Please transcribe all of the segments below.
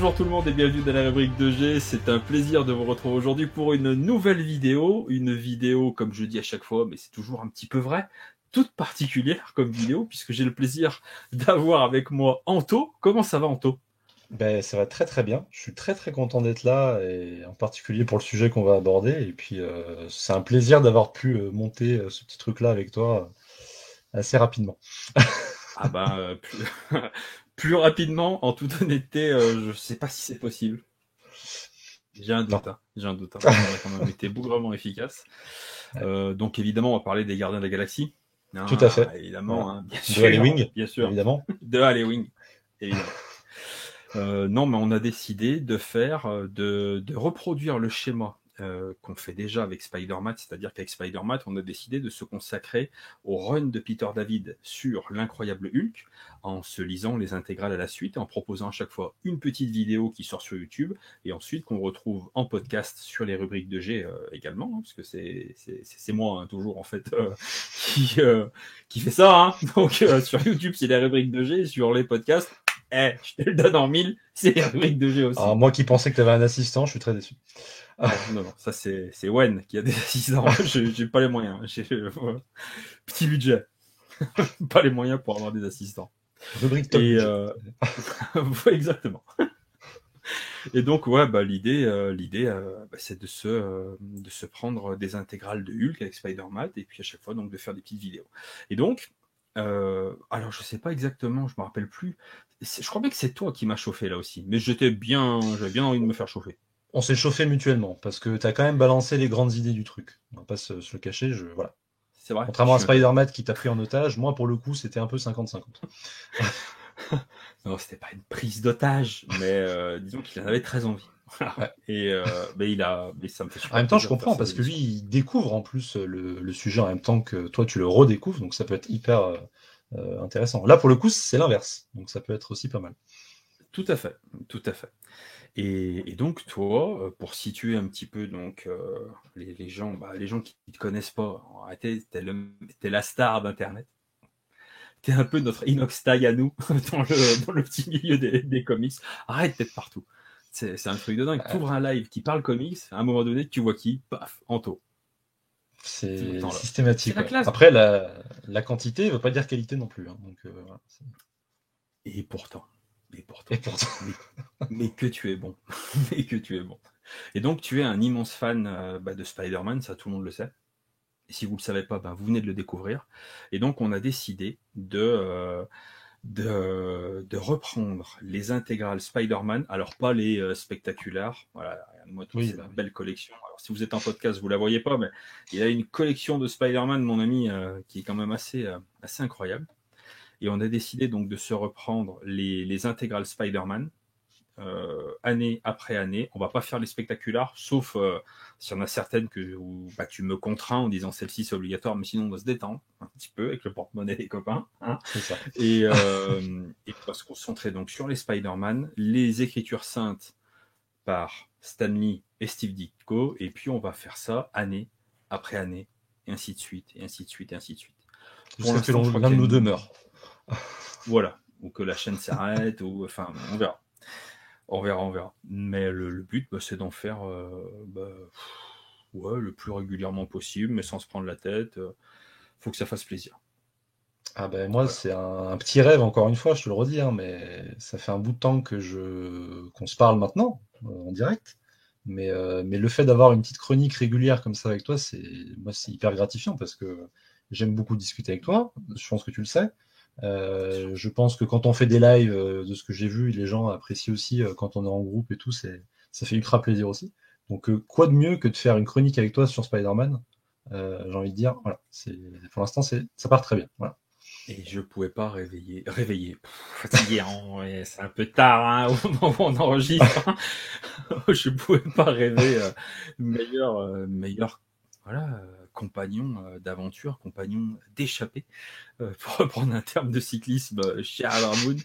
Bonjour tout le monde et bienvenue dans la rubrique 2G. C'est un plaisir de vous retrouver aujourd'hui pour une nouvelle vidéo. Une vidéo, comme je dis à chaque fois, mais c'est toujours un petit peu vrai, toute particulière comme vidéo, puisque j'ai le plaisir d'avoir avec moi Anto. Comment ça va, Anto? Ben, ça va très très bien. Je suis très très content d'être là, et en particulier pour le sujet qu'on va aborder. Et puis c'est un plaisir d'avoir pu monter ce petit truc-là avec toi assez rapidement. Ah ben, plus rapidement, en toute honnêteté, je sais pas si c'est possible. J'ai un Non. doute, hein. J'ai un doute, hein, parce qu'on a quand même été bougrement efficace. Ouais. Donc évidemment, on va parler des Gardiens de la Galaxie. Tout à Ah, fait. évidemment, Voilà. hein, De Wing, bien sûr, évidemment. de Halloween, évidemment. Non, mais on a décidé de faire, de reproduire le schéma qu'on fait déjà avec Spider-Man, c'est-à-dire qu'avec Spider-Man, on a décidé de se consacrer au run de Peter David sur l'incroyable Hulk, en se lisant les intégrales à la suite, et en proposant à chaque fois une petite vidéo qui sort sur YouTube, et ensuite qu'on retrouve en podcast sur les rubriques de G également, hein, parce que c'est moi hein, toujours en fait qui fait ça. Hein. Donc sur YouTube c'est les rubriques de G, sur les podcasts je te le donne en mille, c'est les rubriques de G Alors aussi. moi qui pensais que tu avais un assistant, je suis très déçu. Non, non, non, ça c'est Wen qui a des assistants. Moi, j'ai pas les moyens. J'ai petit budget, pas les moyens pour avoir des assistants. Rubrique top Et budget. exactement. Et donc ouais, bah l'idée, c'est de se prendre des intégrales de Hulk avec Spider-Man et puis à chaque fois donc de faire des petites vidéos. Et donc, alors je sais pas exactement, je me rappelle plus. Je crois bien que c'est toi qui m'as chauffé là aussi, mais j'avais bien envie de me faire chauffer. On s'est chauffé mutuellement parce que tu as quand même balancé les grandes idées du truc. On va pas se le cacher, voilà. C'est vrai, je Contrairement à suis un cadeau. Spider-Man qui t'a pris en otage, moi pour le coup c'était un peu 50-50. Non, c'était pas une prise d'otage, mais disons qu'il en avait très envie. Voilà. Ouais. Et mais ça me fait En super même temps, je plaisir de faire comprends ces parce que lui, émissions. il découvre en plus le sujet en même temps que toi, tu le redécouvres, donc ça peut être hyper intéressant. Là, pour le coup, c'est l'inverse, donc ça peut être aussi pas mal. Tout à fait, tout à fait. Et donc toi, pour situer un petit peu donc les gens qui ne te connaissent pas, en réalité, t'es la star d'Internet. T'es un peu notre Inox Tag à nous dans le petit milieu des comics. Arrête d'être partout. C'est un truc de dingue. Euh, T'ouvres un live qui parle comics, à un moment donné, tu vois qui? Paf, Anto. Tout le C'est temps là. C'est systématique, la ouais. classe. Après, la quantité ne veut pas dire qualité non plus, hein, donc voilà. Et pourtant, et pourtant, Et pourtant, mais, mais que tu es bon, mais que tu es bon. Et donc tu es un immense fan de Spider-Man, ça tout le monde le sait. Et si vous ne le savez pas, vous venez de le découvrir. Et donc on a décidé de reprendre les intégrales Spider-Man, alors pas les spectaculaires, voilà, moi toute oui, cette bah oui. belle collection. Alors si vous êtes en podcast, vous la voyez pas, mais il y a une collection de Spider-Man, mon ami, qui est quand même assez incroyable. Et on a décidé donc de se reprendre les intégrales Spider-Man, année après année. On va pas faire les spectaculaires, sauf s'il y en a certaines où tu me contrains en disant celle-ci c'est obligatoire, mais sinon on va se détendre un petit peu avec le porte-monnaie des copains. Hein. C'est ça. Et on va se concentrer donc sur les Spider-Man, les écritures saintes par Stan Lee et Steve Ditko, et puis on va faire ça année après année, et ainsi de suite, et ainsi de suite, et ainsi de suite. Pour Jusqu'à ce que l'instant, je crois l'un de qu'il y a nous une... demeure. Voilà. Ou que la chaîne s'arrête, ou enfin, on verra. On verra, on verra. Mais le but, c'est d'en faire ouais, le plus régulièrement possible, mais sans se prendre la tête. Faut que ça fasse plaisir. Ah ben moi, Voilà. c'est un petit rêve, encore une fois, je te le redis, hein, mais ça fait un bout de temps qu'on se parle maintenant, en direct. Mais le fait d'avoir une petite chronique régulière comme ça avec toi, moi, c'est hyper gratifiant parce que j'aime beaucoup discuter avec toi. Je pense que tu le sais. Je pense que quand on fait des lives, de ce que j'ai vu, les gens apprécient aussi quand on est en groupe et tout. Ça fait ultra plaisir aussi. Donc, quoi de mieux que de faire une chronique avec toi sur Spider-Man? J'ai envie de dire, voilà. Pour l'instant, ça part très bien. Voilà. Et je pouvais pas réveiller. Fatigué, hein, ouais, c'est un peu tard hein, au moment où on enregistre. Hein. Je pouvais pas rêver meilleur voilà, compagnon d'aventure, compagnon d'échappée, pour reprendre un terme de cyclisme chez Albert Moon,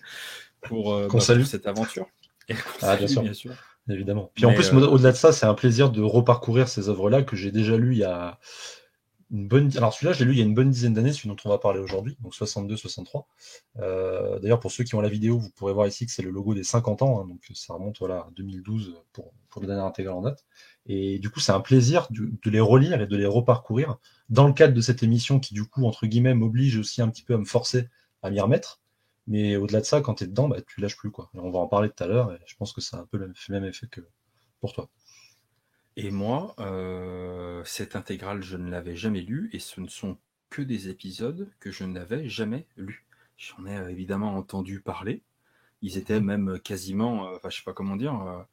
Qu'on pour salue. cette aventure. Et qu'on Ah, bien salue, sûr. bien sûr. Évidemment. Puis en Mais plus, au-delà de ça, c'est un plaisir de reparcourir ces œuvres-là que j'ai déjà lues Alors celui-là, je l'ai lu il y a une bonne dizaine d'années, celui dont on va parler aujourd'hui, donc 62-63. D'ailleurs, pour ceux qui ont la vidéo, vous pourrez voir ici que c'est le logo des 50 ans, hein, donc ça remonte voilà, à 2012 pour le dernier intégral en date. Et du coup, c'est un plaisir de les relire et de les reparcourir dans le cadre de cette émission qui, du coup, entre guillemets, m'oblige aussi un petit peu à me forcer à m'y remettre. Mais au-delà de ça, quand tu es dedans, bah, tu lâches plus, quoi. Et on va en parler tout à l'heure, et je pense que ça a un peu le même effet que pour toi. Et moi, cette intégrale, je ne l'avais jamais lue, et ce ne sont que des épisodes que je n'avais jamais lus. J'en ai évidemment entendu parler. Ils étaient même quasiment, enfin, je sais pas comment dire,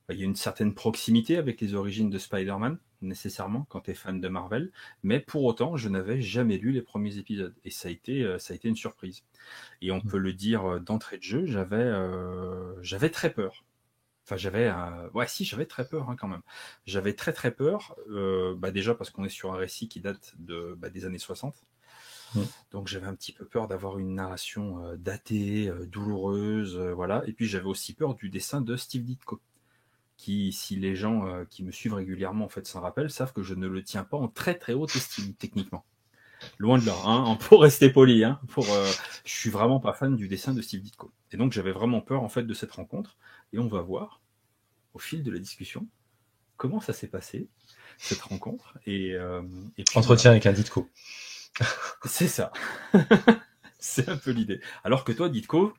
il y a une certaine proximité avec les origines de Spider-Man, nécessairement, quand tu es fan de Marvel, mais pour autant, je n'avais jamais lu les premiers épisodes, et ça a été une surprise. Et on peut le dire d'entrée de jeu, j'avais très peur. Enfin, ouais, si, j'avais très peur hein, quand même. J'avais très peur, déjà parce qu'on est sur un récit qui date des années 60. Mm. Donc j'avais un petit peu peur d'avoir une narration datée, douloureuse, voilà. Et puis j'avais aussi peur du dessin de Steve Ditko, qui, si les gens qui me suivent régulièrement en fait s'en rappellent, savent que je ne le tiens pas en très haute estime techniquement. Loin de là, hein, pour rester poli, hein, je suis vraiment pas fan du dessin de Steve Ditko. Et donc j'avais vraiment peur en fait de cette rencontre. Et on va voir au fil de la discussion comment ça s'est passé cette rencontre. Et puis Entretien voilà. avec un Ditko. C'est ça. C'est un peu l'idée. Alors que toi, Ditko.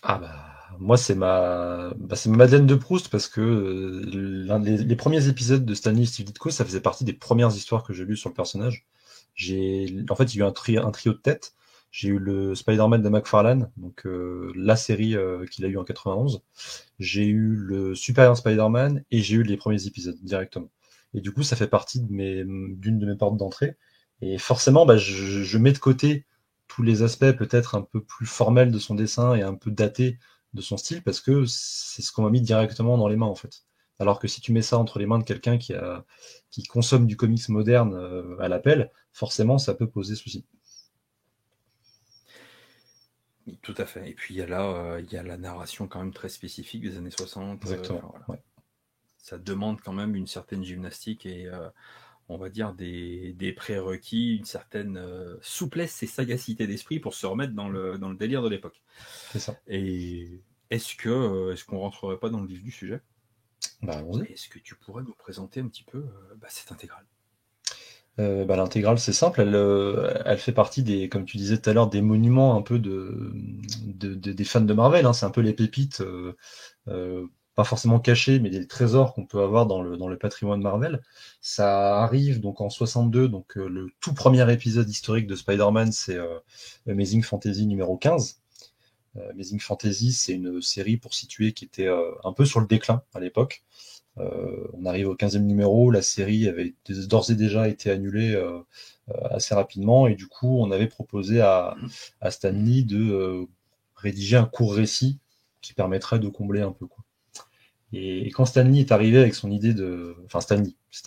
Ah bah moi c'est ma Madeleine de Proust parce que les premiers épisodes de Stanley et Steve Ditko, ça faisait partie des premières histoires que j'ai lues sur le personnage. En fait, il y a eu un trio de tête. J'ai eu le Spider-Man de McFarlane, donc la série qu'il a eu en 91. J'ai eu le Superior Spider-Man et j'ai eu les premiers épisodes directement. Et du coup, ça fait partie d'une de mes portes d'entrée. Et forcément, bah, je mets de côté tous les aspects peut-être un peu plus formels de son dessin et un peu datés de son style parce que c'est ce qu'on m'a mis directement dans les mains en fait. Alors que si tu mets ça entre les mains de quelqu'un qui consomme du comics moderne à l'appel, forcément ça peut poser souci. Tout à fait. Et puis il y a la narration quand même très spécifique des années 60. Exactement. Voilà. Ouais. Ça demande quand même une certaine gymnastique et on va dire des prérequis, une certaine souplesse et sagacité d'esprit pour se remettre dans le délire de l'époque. C'est ça. Et est-ce qu'on rentrerait pas dans le vif du sujet? Bah, allons-y. Est-ce que tu pourrais nous présenter un petit peu cette intégrale? L'intégrale, c'est simple, elle fait partie comme tu disais tout à l'heure, des monuments un peu des fans de Marvel, hein. C'est un peu les pépites, pas forcément cachées, mais des trésors qu'on peut avoir dans le patrimoine Marvel. Ça arrive donc en 62, donc le tout premier épisode historique de Spider-Man, c'est Amazing Fantasy numéro 15. Amazing Fantasy, c'est une série pour situer qui était un peu sur le déclin à l'époque. On arrive au 15e numéro, la série avait d'ores et déjà été annulée assez rapidement, et du coup, on avait proposé à Stan Lee de rédiger un court récit qui permettrait de combler un peu, quoi. Et quand Stan Lee est arrivé avec son idée Enfin, Stan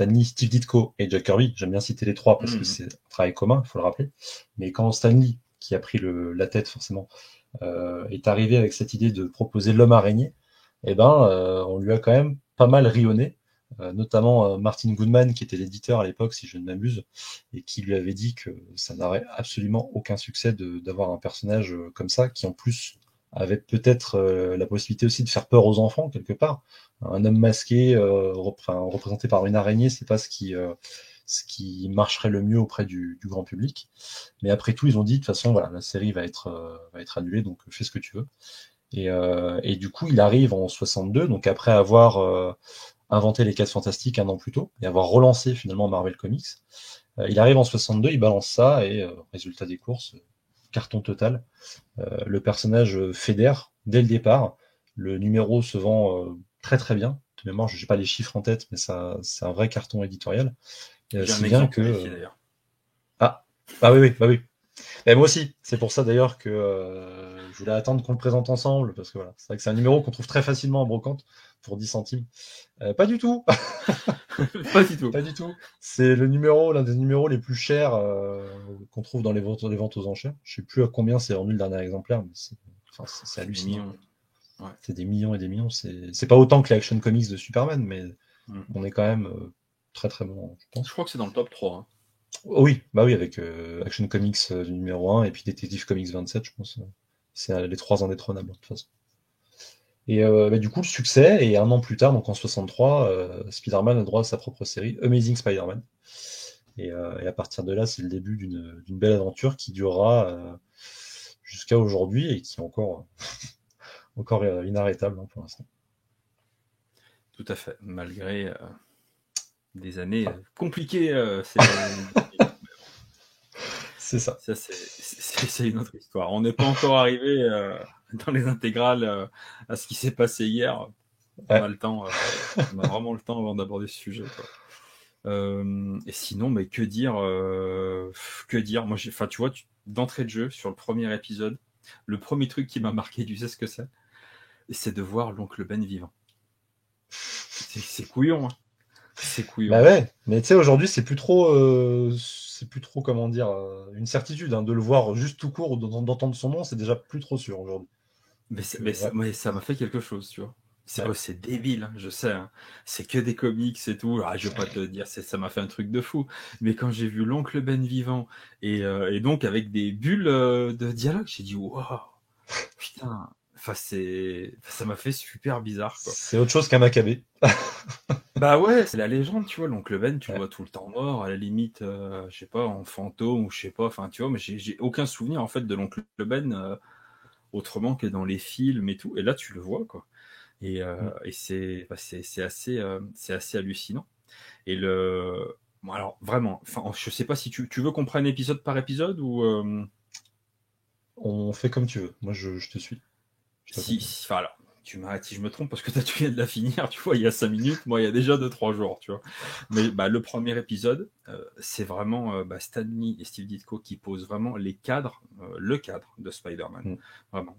Lee, Steve Ditko et Jack Kirby, j'aime bien citer les trois parce que c'est un travail commun, il faut le rappeler, mais quand Stan Lee, qui a pris la tête forcément, est arrivé avec cette idée de proposer l'homme araignée, eh ben, on lui a quand même pas mal rionné, notamment Martin Goodman, qui était l'éditeur à l'époque, si je ne m'abuse, et qui lui avait dit que ça n'aurait absolument aucun succès d'avoir un personnage comme ça, qui en plus avait peut-être la possibilité aussi de faire peur aux enfants quelque part. Un homme masqué, représenté par une araignée, c'est pas ce qui marcherait le mieux auprès du grand public. Mais après tout, ils ont dit de toute façon, voilà, la série va être annulée, donc fais ce que tu veux. Et du coup, il arrive en 62, donc après avoir inventé les 4 Fantastiques un an plus tôt et avoir relancé finalement Marvel Comics. Il arrive en 62, il balance ça et résultat des courses, carton total. Le personnage fédère dès le départ. Le numéro se vend très bien. De mémoire, je n'ai pas les chiffres en tête, mais ça, c'est un vrai carton éditorial. J'ai un Si bien exemplaire que ici d'ailleurs. ah oui oui bah oui. Et moi aussi, c'est pour ça d'ailleurs que je voulais attendre qu'on le présente ensemble, parce que voilà, c'est vrai que c'est un numéro qu'on trouve très facilement en brocante pour 10 centimes. Pas du tout, Pas du tout. pas du tout. C'est l'un des numéros les plus chers qu'on trouve dans les ventes aux enchères. Je sais plus à combien c'est vendu le dernier exemplaire, mais c'est C'est des hallucinant. millions. Ouais. C'est des millions et des millions. C'est pas autant que l'Action Comics de Superman, mais Mm. on est quand même très très bon, je Je pense. crois que c'est dans le top 3. Hein. Oui, bah oui, avec Action Comics numéro 1 et puis Detective Comics 27, je pense. C'est les trois indétrônables, de toute façon. Et bah, du coup, le succès, et un an plus tard, donc en 63, Spider-Man a droit à sa propre série, Amazing Spider-Man. Et à partir de là, c'est le début d'une belle aventure qui durera jusqu'à aujourd'hui et qui est encore inarrêtable, hein, pour l'instant. Tout à fait, malgré des années Ah, compliquées c'est ça. ça, c'est une autre histoire. On n'est pas encore arrivé dans les intégrales à ce qui s'est passé hier. On a Ouais. le temps, on a vraiment le temps avant d'aborder ce sujet, quoi. Et sinon, mais que dire, que dire? Moi, enfin, tu vois, d'entrée de jeu sur le premier épisode, le premier truc qui m'a marqué, tu sais ce que c'est de voir l'oncle Ben vivant. C'est couillon, hein. C'est Bah couillon. ouais, mais tu sais, aujourd'hui, c'est plus trop, comment dire, une certitude, hein, de le voir juste tout court ou d'entendre son nom, c'est déjà plus trop sûr aujourd'hui. Mais, Donc, ouais, mais ça m'a fait quelque chose, tu vois. ouais. C'est débile, hein, je sais, hein. C'est que des comics et tout. Ah, je vais pas te dire, ça m'a fait un truc de fou. Mais quand j'ai vu l'oncle Ben vivant et donc avec des bulles de dialogue, j'ai dit waouh, putain. Enfin, ça m'a fait super bizarre, quoi. C'est autre chose qu'un Maccabée. Bah ouais, c'est la légende, tu vois. L'oncle Ben, tu le Ouais. vois tout le temps mort, à la limite, je sais pas, en fantôme ou je sais pas. Enfin, tu vois, mais j'ai aucun souvenir en fait de l'oncle Ben autrement que dans les films et tout. Et là, tu le vois, quoi. Mm. Et c'est assez hallucinant. Et bon, alors vraiment, enfin, je sais pas si tu veux qu'on prenne épisode par épisode ou On fait comme tu veux. Moi, je te suis. Je t'accompagne. enfin alors, tu m'arrêtes si je me trompe parce que toi tu viens de la finir, tu vois, il y a 5 minutes, moi il y a déjà 2 3 jours, tu vois. Mais bah, le premier épisode, c'est vraiment Stan Lee et Steve Ditko qui posent vraiment les cadres, le cadre de Spider-Man. Mm. Vraiment,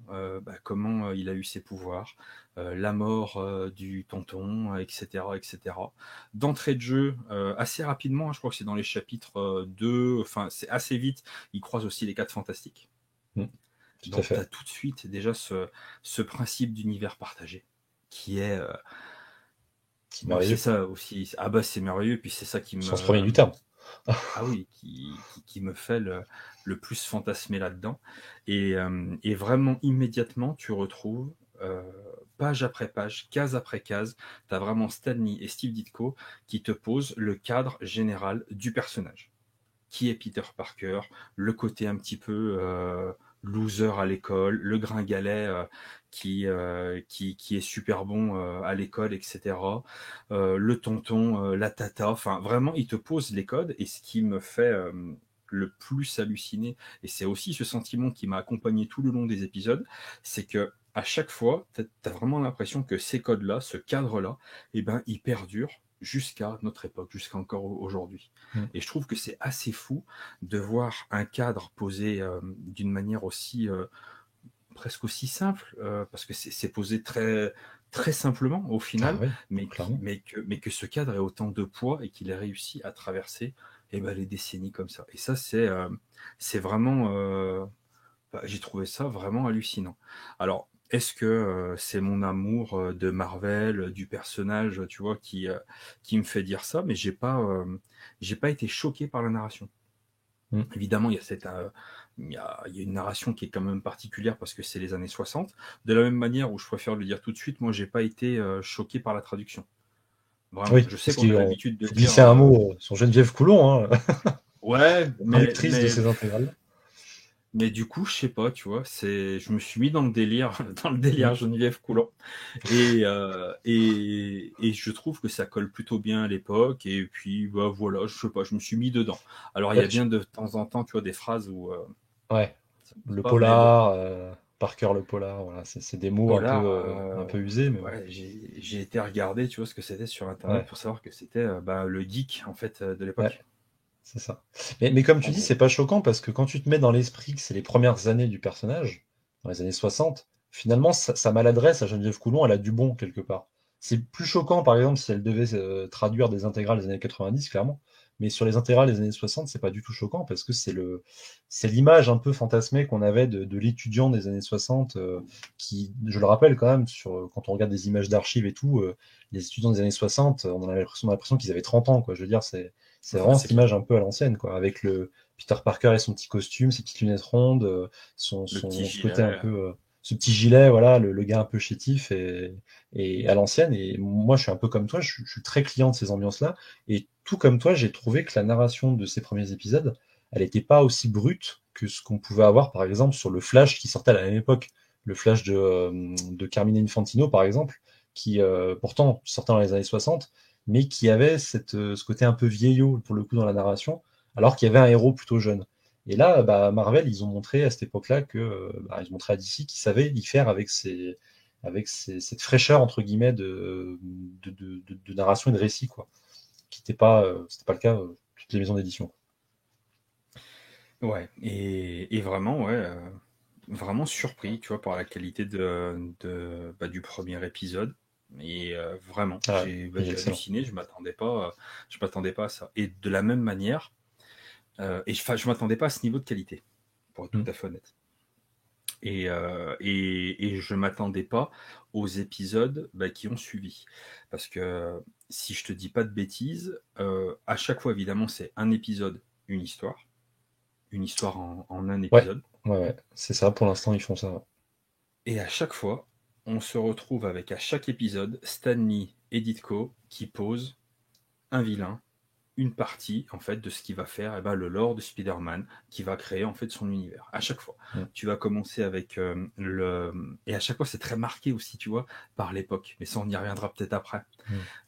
comment il a eu ses pouvoirs, la mort du tonton, etc., etc. D'entrée de jeu, assez rapidement, hein, je crois que c'est dans les chapitres 2, enfin c'est assez vite, il croise aussi les 4 fantastiques. Mm. Tout à Donc tu as fait. tout de suite déjà ce principe d'univers partagé qui est C'est moi c'est merveilleux. ça aussi, ah bah c'est merveilleux, puis c'est ça qui Au sens premier me du terme. ah oui qui me fait le plus fantasmer là-dedans et vraiment immédiatement tu retrouves page après page, case après case, tu as vraiment Stanley et Steve Ditko qui te posent le cadre général du personnage. Qui est Peter Parker, le côté un petit peu loser à l'école, le gringalet qui est super bon à l'école, etc. Le tonton, la tata, enfin vraiment, il te pose les codes et ce qui me fait le plus halluciner, et c'est aussi ce sentiment qui m'a accompagné tout le long des épisodes, c'est que à chaque fois, tu as vraiment l'impression que ces codes-là, ce cadre-là, eh ben, il perdure jusqu'à notre époque, jusqu'à encore aujourd'hui. Mm. Et je trouve que c'est assez fou de voir un cadre posé d'une manière aussi presque aussi simple, parce que c'est posé très très simplement au Ah final, oui, clairement. mais que ce cadre ait autant de poids et qu'il ait réussi à traverser les décennies comme ça. Et ça, c'est vraiment, j'ai trouvé ça vraiment hallucinant. Alors, est-ce que c'est mon amour de Marvel, du personnage, tu vois, qui me fait dire ça, mais j'ai pas été choqué par la narration. Mm. Évidemment, il y a une narration qui est quand même particulière parce que c'est les années 60. De la même manière où je préfère le dire tout de suite, moi, j'ai pas été choqué par la traduction. Vraiment. Oui, Je sais parce qu'on qu'il a l'habitude de faut dire glisser un mot sur Geneviève Coulon, hein, ouais, traductrice de ces intégrales. mais du coup, je sais pas, tu vois, je me suis mis dans le délire, dans le Mm. délire Geneviève Coulon, et je trouve que ça colle plutôt bien à l'époque, et puis bah, voilà, je sais pas, je me suis mis dedans. Alors il y Ouais, a bien de temps en temps, tu vois, des phrases où ouais. ça me passe Le pas, mais bon, polar, Parker le polar, voilà, c'est des mots Polar, un peu usés, mais bon. ouais, j'ai été regarder, tu vois, ce que c'était sur Internet Ouais, pour savoir que c'était le geek en fait de ouais, l'époque, c'est ça. Mais comme tu en dis, gros. c'est pas choquant parce que quand tu te mets dans l'esprit que c'est les premières années du personnage, dans les années 60, finalement, sa maladresse à Geneviève Coulon, elle a du bon quelque part. C'est plus choquant, par exemple, si elle devait traduire des intégrales des années 90, clairement. Mais sur les intégrales des années 60, c'est pas du tout choquant parce que c'est l'image un peu fantasmée qu'on avait de l'étudiant des années 60, qui, je le rappelle quand même, quand on regarde des images d'archives et tout, les étudiants des années 60, on a l'impression qu'ils avaient 30 ans, quoi. Je veux dire, C'est Ouais, vraiment c'est cette clair. image un peu à l'ancienne, quoi, avec le Peter Parker et son petit costume, ses petites lunettes rondes, Le petit ce côté un gilet. peu, ce petit gilet, voilà, le gars un peu chétif et à l'ancienne. Et moi, je suis un peu comme toi, je suis très client de ces ambiances-là. Et tout comme toi, j'ai trouvé que la narration de ces premiers épisodes, elle n'était pas aussi brute que ce qu'on pouvait avoir, par exemple, sur le Flash qui sortait à la même époque. Le Flash de Carmine Infantino, par exemple, qui pourtant sortait dans les années 60, mais qui avait ce côté un peu vieillot, pour le coup, dans la narration, alors qu'il y avait un héros plutôt jeune. Et là, bah, Marvel, ils ont montré à cette époque-là que, ils ont montré à DC qu'ils savaient y faire cette fraîcheur, entre guillemets, de narration et de récit, quoi. Qui c'était pas le cas de toutes les maisons d'édition. Ouais, et vraiment, ouais, vraiment surpris, tu vois, par la qualité du premier épisode. Et vraiment, Ah, il est j'ai excellent. halluciné, je m'attendais pas à ça. Et de la même manière, je m'attendais pas à ce niveau de qualité, pour être tout Mm. à fait honnête. Et je m'attendais pas aux épisodes qui ont suivi. Parce que si je te dis pas de bêtises, à chaque fois, évidemment, c'est un épisode, une histoire en un Ouais, épisode. ouais. C'est ça, pour l'instant, ils font ça. Ouais. Et à chaque fois, on se retrouve avec à chaque épisode Stan Lee et Ditko qui posent un vilain, une partie en fait de ce qui va faire le lore de Spider-Man, qui va créer en fait son univers. À chaque fois, Mm. tu vas commencer avec et à chaque fois c'est très marqué aussi, tu vois, par l'époque. Mais ça on y reviendra peut-être après.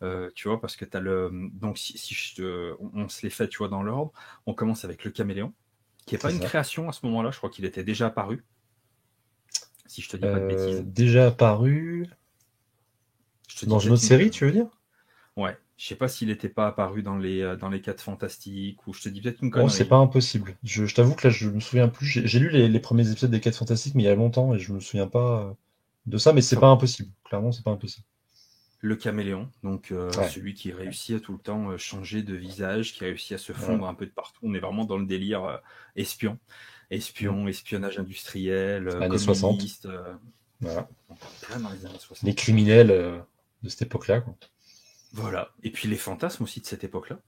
Mm. Tu vois, parce que t'as le donc si on se les fait, tu vois, dans l'ordre. On commence avec le Caméléon, qui est pas C'est une ça. création à ce moment-là. Je crois qu'il était déjà apparu, si je te dis pas de bêtises. Déjà apparu Je te dis dans une peut-être autre série, tu veux dire? ouais, je sais pas s'il n'était pas apparu dans les 4 fantastiques, ou je te dis peut-être une Oh, c'est pas connerie. impossible. Je t'avoue que là, je me souviens plus. J'ai lu les premiers épisodes des 4 Fantastiques, mais il y a longtemps, et je me souviens pas de ça, mais c'est Enfin pas bon, impossible. Clairement, c'est pas impossible. le caméléon, donc Ouais, celui qui réussit à tout le temps changer de visage, qui réussit à se ouais. fondre un peu de partout. On est vraiment dans le délire espion. Mm. Espionnage industriel, Années 60. communiste. Voilà. On est plein dans les années Les 60. criminels de cette époque-là, quoi. Voilà. Et puis les fantasmes aussi de cette époque-là.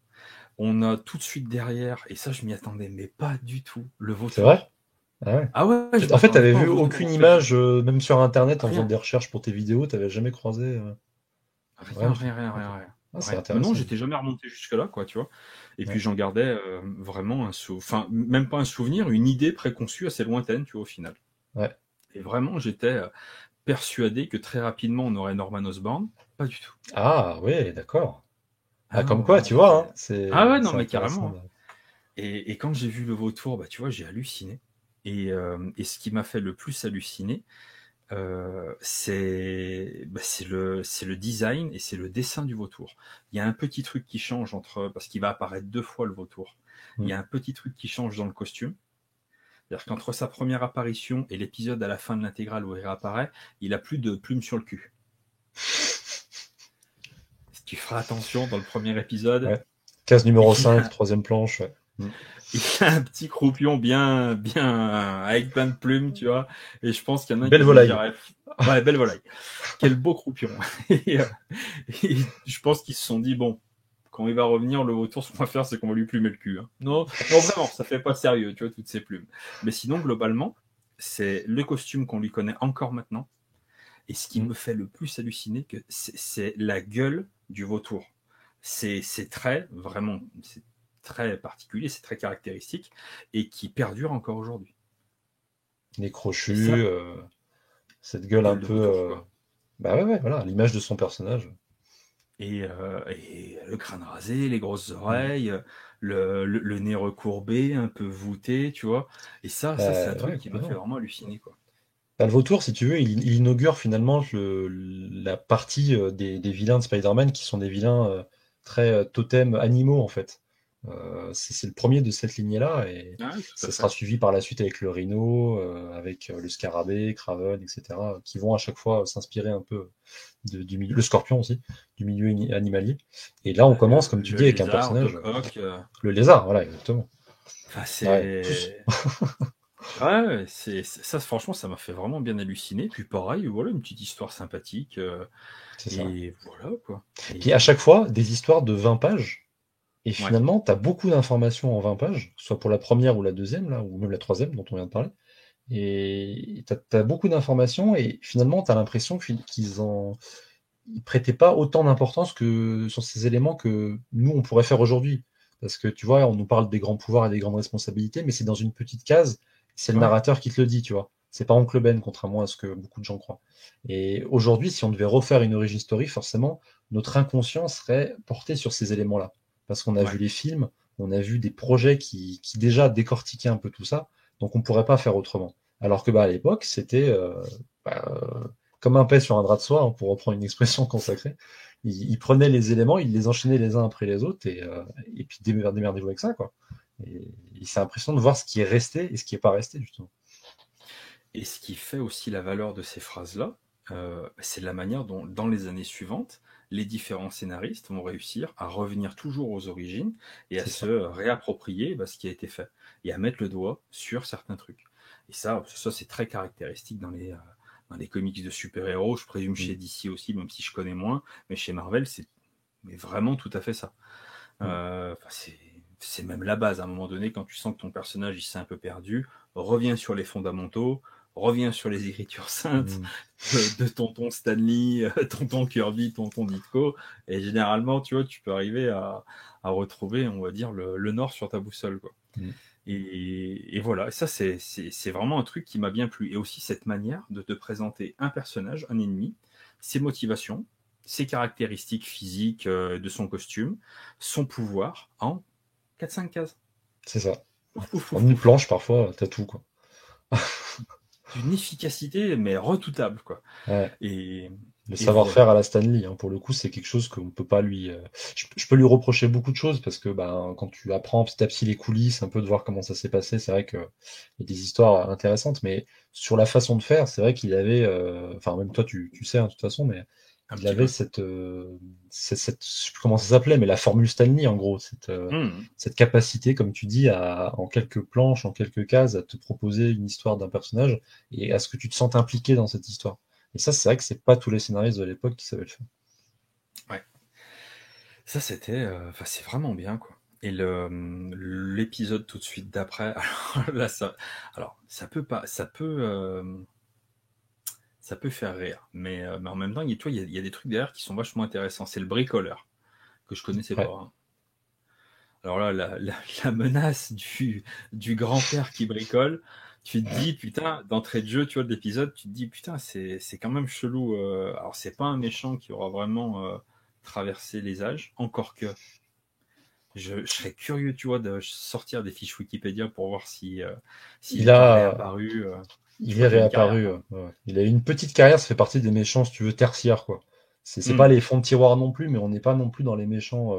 On a tout de suite derrière, et ça je m'y attendais, mais pas du tout, le C'est vrai? vautour. Ah ouais. Ah ouais, je En fait, m'attendais t'avais pas vu au vautour aucune en fait. image, même sur Internet, en faisant Rien. des recherches pour tes vidéos, t'avais jamais croisé rien Rien, du tout. rien, rien, Ok. rien, rien. Ah, c'est Rien. Mais non, intéressant. j'étais jamais remonté jusque-là, quoi, tu vois. Et puis Ouais. j'en gardais vraiment enfin, même pas un souvenir, une idée préconçue assez lointaine, tu vois, au final. Ouais. Et vraiment, j'étais persuadé que très rapidement on aurait Norman Osborn. Pas du tout. Ah, ouais, d'accord. Ah Ah, non, comme quoi, vraiment, tu vois, j'étais. hein, Ah ouais, non, c'est mais intéressant. carrément, hein. Et quand j'ai vu le vautour, tu vois, j'ai halluciné. Et ce qui m'a fait le plus halluciner, c'est le design et c'est le dessin du vautour. Il y a un petit truc qui change parce qu'il va apparaître 2 fois le vautour. Il Mm. y a un petit truc qui change dans le costume. C'est-à-dire qu'entre sa première apparition et l'épisode à la fin de l'intégrale où il réapparaît, il a plus de plumes sur le cul. Si tu feras attention dans le premier épisode, Ouais. Case numéro il 5, a, troisième planche. Ouais. Mm. il a un petit croupion bien avec plein de plumes, tu vois. Et je pense qu'il y en a un Belle qui a dû se volaille. dire, ouais, belle volaille. Quel beau croupion. Et, et je pense qu'ils se sont dit, bon, quand il va revenir, le retour, ce qu'on va faire, c'est qu'on va lui plumer le cul. Hein. Non, non, vraiment, ça fait pas sérieux, tu vois, toutes ces plumes. Mais sinon, globalement, c'est le costume qu'on lui connaît encore maintenant. Et ce qui Mm. me fait le plus halluciner, c'est la gueule du vautour. C'est très, vraiment, c'est très particulier, c'est très caractéristique, et qui perdure encore aujourd'hui. Les Et crochus, ça, cette gueule un gueule de peu. vautour, quoi. Bah ouais, ouais, voilà, l'image de son personnage. Et le crâne rasé, les grosses Mm. oreilles, le nez recourbé, un peu voûté, tu vois. Et ça c'est un truc Ouais, qui m'a fait complètement. vraiment halluciner, quoi. Bah, le vautour, si tu veux, il inaugure finalement la partie des vilains de Spider-Man qui sont des vilains très totems animaux en fait. C'est le premier de cette lignée-là et Ah oui, tout à ça fait. sera suivi par la suite avec le rhino, avec le scarabée, Kraven, etc. qui vont à chaque fois s'inspirer un peu du milieu, le scorpion aussi, du milieu animalier. Et là, on commence, comme tu Le dis, avec un lézard, personnage, Doc Ock. le lézard, voilà, exactement. Enfin, Ouais, tous. Ouais, ça, franchement, ça m'a fait vraiment bien halluciner. Puis pareil, voilà, une petite histoire sympathique. C'est ça. Et voilà, quoi. Puis à chaque fois, des histoires de 20 pages. Et Ouais, finalement, tu as beaucoup d'informations en 20 pages, soit pour la première ou la deuxième, là, ou même la troisième dont on vient de parler. Et tu as beaucoup d'informations et finalement, tu as l'impression ils prêtaient pas autant d'importance que sur ces éléments que nous, on pourrait faire aujourd'hui. Parce que tu vois, on nous parle des grands pouvoirs et des grandes responsabilités, mais c'est dans une petite case, c'est le ouais, narrateur qui te le dit, tu vois. C'est pas Oncle Ben, contrairement à ce que beaucoup de gens croient. Et aujourd'hui, si on devait refaire une origin story, forcément, notre inconscient serait porté sur ces éléments-là. Parce qu'on a ouais, vu les films, on a vu des projets qui déjà décortiquaient un peu tout ça, donc on pourrait pas faire autrement. Alors que bah, à l'époque, c'était bah, comme un paix sur un drap de soie, hein, pour reprendre une expression consacrée. Il prenait les éléments, il les enchaînait les uns après les autres, et puis démerdez-vous avec ça, quoi. Et c'est impressionnant de voir ce qui est resté et ce qui est pas resté, justement. et ce qui fait aussi la valeur de ces phrases-là, c'est la manière dont, dans les années suivantes, les différents scénaristes vont réussir à revenir toujours aux origines et à C'est se ça. réapproprier ce qui a été fait et à mettre le doigt sur certains trucs. Et ça c'est très caractéristique dans les comics de super-héros. Je présume Mm, chez DC aussi, même si je connais moins, mais chez Marvel, c'est mais vraiment tout à fait ça. mm, C'est même la base. À un moment donné, quand tu sens que ton personnage il s'est un peu perdu, reviens sur les fondamentaux, reviens sur les écritures saintes mm. de tonton Stanley, tonton Kirby, tonton Ditko, et généralement, tu vois, tu peux arriver à retrouver, on va dire, le nord sur ta boussole, quoi. Mm. Et voilà, ça c'est vraiment un truc qui m'a bien plu. Et aussi cette manière de te présenter un personnage, un ennemi, ses motivations, ses caractéristiques physiques de son costume, son pouvoir en 4-5 cases. C'est ça. Pouf, pouf, En pouf, une pouf. planche, parfois, t'as tout, quoi. D'une efficacité, mais redoutable, quoi. Ouais. Et, Le et voilà. savoir-faire à la Stanley, hein, pour le coup, c'est quelque chose qu'on peut pas lui. Je peux lui reprocher beaucoup de choses parce que ben, quand tu apprends petit à petit les coulisses, un peu de voir comment ça s'est passé, c'est vrai qu'il y a des histoires intéressantes, mais sur la façon de faire, c'est vrai qu'il avait. Enfin, même toi, tu sais, hein, de toute façon, mais Un il petit avait peu. je sais plus comment ça s'appelait, mais la formule Stanley, en gros, Mmh. cette capacité, comme tu dis, en quelques planches, en quelques cases, à te proposer une histoire d'un personnage et à ce que tu te sentes impliqué dans cette histoire. Et ça, c'est vrai que c'est pas tous les scénaristes de l'époque qui savaient le faire. Ouais. Ça, c'est vraiment bien, quoi. Et l'épisode tout de suite d'après, alors là, ça peut pas, ça peut faire rire, mais en même temps, il y a des trucs derrière qui sont vachement intéressants. C'est le bricoleur que je connaissais Ouais. pas, hein. Alors là, la menace du grand-père qui bricole, tu te dis, putain, d'entrée de jeu, tu vois, de l'épisode, tu te dis, putain, c'est quand même chelou. Alors, c'est pas un méchant qui aura vraiment traversé les âges, encore que je serais curieux, tu vois, de sortir des fiches Wikipédia pour voir s'il Il n'est pas a, réapparu. Je il crois est qu'il a une carrière, réapparu. quoi. Ouais. Il a eu une petite carrière, ça fait partie des méchants, si tu veux, tertiaires, quoi. C'est pas Hmm, les fonds de tiroir non plus, mais on n'est pas non plus dans les méchants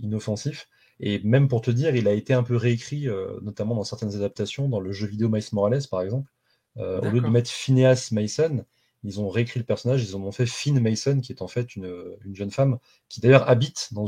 inoffensifs. Et même pour te dire, il a été un peu réécrit, notamment dans certaines adaptations, dans le jeu vidéo Miles Morales, par exemple. Au lieu de d'accord, mettre Phineas Mason, ils ont réécrit le personnage, ils en ont fait Finn Mason, qui est en fait une jeune femme, qui d'ailleurs habite dans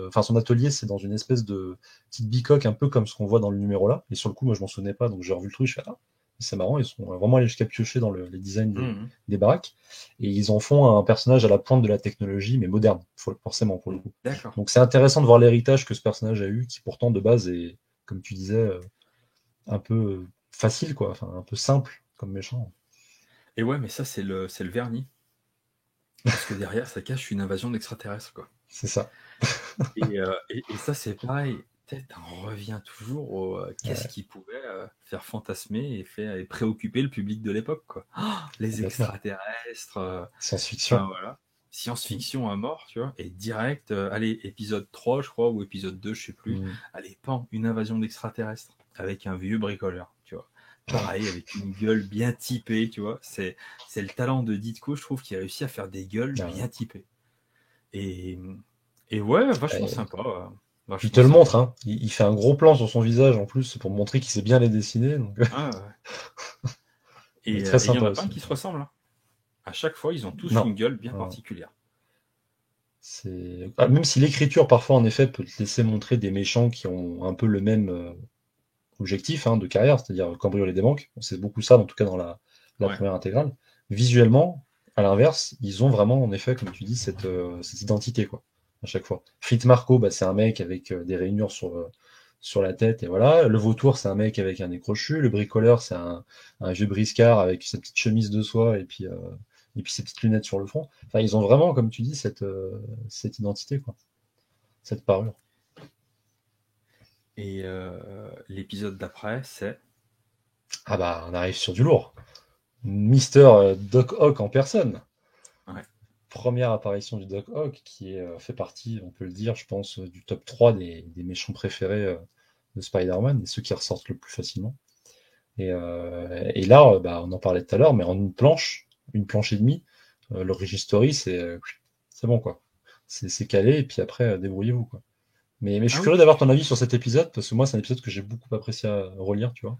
enfin son atelier, c'est dans une espèce de petite bicoque, un peu comme ce qu'on voit dans le numéro là. Et sur le coup, moi je m'en souvenais pas, donc j'ai revu le truc, je fais ah, c'est marrant, ils sont vraiment allés jusqu'à piocher dans les designs hmm, des baraques. Et ils en font un personnage à la pointe de la technologie, mais moderne, forcément pour le coup. d'accord. Donc c'est intéressant de voir l'héritage que ce personnage a eu, qui pourtant de base est, comme tu disais, un peu facile, quoi, enfin un peu simple comme méchant. Et ouais, mais ça, c'est le vernis. Parce que derrière, ça cache une invasion d'extraterrestres, quoi. C'est ça. Et ça, c'est pareil. On revient toujours au qu'est-ce Ouais, qui pouvait faire fantasmer et préoccuper le public de l'époque, quoi. Les complètement. extraterrestres, enfin Science-fiction. voilà. Science-fiction à mort, tu vois. Et direct, allez, épisode 3, je crois, ou épisode 2, je sais plus. Mm. Allez, pan, une invasion d'extraterrestres. Avec un vieux bricoleur, tu vois. Pareil, avec une gueule bien typée, tu vois. C'est le talent de Ditko, je trouve, qui a réussi à faire des gueules Ah ouais. bien typées. Et, et ouais, vachement Et sympa. il Vachement te le sympa. montre, hein. Il fait un gros plan sur son visage en plus pour montrer qu'il sait bien les dessiner. Donc, Ah, ouais. il est Et très il y en sympa a pas un aussi. qui se ressemble, hein. À chaque fois, ils ont tous Non. une gueule bien Non. particulière. Même si l'écriture parfois en effet peut te laisser montrer des méchants qui ont un peu le même objectif, hein, de carrière, c'est-à-dire cambrioler des banques. C'est beaucoup ça, en tout cas dans la Ouais. première intégrale. Visuellement, à l'inverse, ils ont vraiment, en effet, comme tu dis, cette identité, quoi. à chaque fois. Fritz Marco, bah, c'est un mec avec des rainures sur la tête, et voilà. Le vautour, c'est un mec avec un nez crochu. Le bricoleur, c'est un vieux briscard avec sa petite chemise de soie et puis ses petites lunettes sur le front. Enfin, ils ont vraiment, comme tu dis, cette identité, quoi. Cette parure. Et l'épisode d'après, c'est... Ah bah, on arrive sur du lourd. Mister Doc Ock en personne. Ouais. Première apparition du Doc Ock qui fait partie, on peut le dire, je pense, du top 3 des méchants préférés de Spider-Man, et ceux qui ressortent le plus facilement. Et là, bah, on en parlait tout à l'heure, mais en une planche et demie, l'origin story, c'est bon, quoi. C'est calé, et puis après, débrouillez-vous, quoi. Mais je suis Ah oui, curieux d'avoir ton avis sur cet épisode, parce que moi, c'est un épisode que j'ai beaucoup apprécié à relire, tu vois.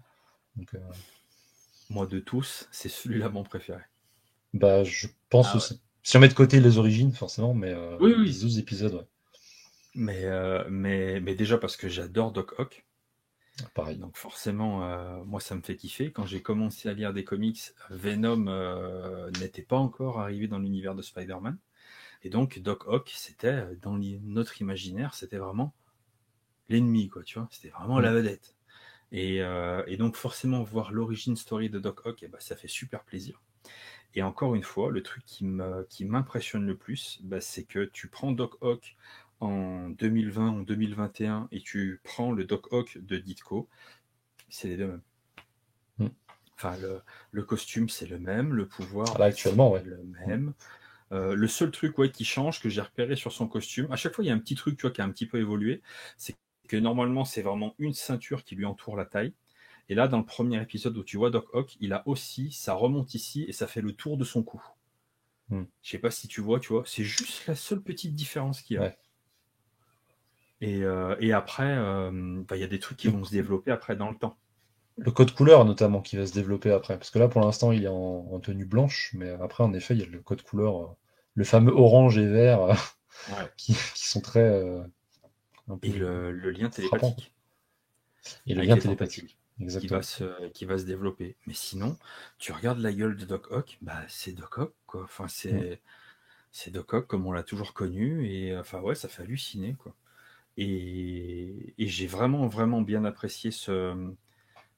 Donc, moi de tous, c'est celui-là mon préféré. bah, je pense Ah ouais. aussi. Si on met de côté les origines, forcément, mais Oui, oui. les autres épisodes, ouais, Mais déjà parce que j'adore Doc Ock. pareil. Donc forcément, moi ça me fait kiffer. Quand j'ai commencé à lire des comics, Venom n'était pas encore arrivé dans l'univers de Spider-Man. Et donc Doc Ock, c'était dans notre imaginaire, c'était vraiment l'ennemi, quoi, tu vois. C'était vraiment Mm. la vedette. Et donc forcément voir l'origin story de Doc Ock, eh ben, ça fait super plaisir. Et encore une fois, le truc qui m'impressionne le plus, bah, c'est que tu prends Doc Ock en 2020, en 2021, et tu prends le Doc Ock de Ditko, c'est les deux mêmes. Mm. Enfin, le costume, c'est le même, le pouvoir, Là, bah, actuellement, c'est ouais. le Mm. même. Le seul truc qui change, que j'ai repéré sur son costume, à chaque fois il y a un petit truc qui a un petit peu évolué, c'est que normalement c'est vraiment une ceinture qui lui entoure la taille. Et là, dans le premier épisode où tu vois Doc Ock, il a aussi, ça remonte ici et ça fait le tour de son cou. Mm. Je sais pas si tu vois, c'est juste la seule petite différence qu'il y a. Ouais. Et après, il y a des trucs qui Le, vont se développer après dans le temps. le code couleur, notamment, qui va se développer après. Parce que là, pour l'instant, il est en tenue blanche, mais après, en effet, il y a le code couleur, le fameux orange et vert, Ouais. qui sont très, un Et peu le lien frappants, quoi. télépathique Et le avec lien les télépathique. tentacules Exactement. qui va se développer. Mais sinon, tu regardes la gueule de Doc Ock, bah c'est Doc Ock, quoi. Enfin, Mm. c'est Doc Ock comme on l'a toujours connu, et enfin ouais, ça fait halluciner, quoi. Et j'ai vraiment, vraiment bien apprécié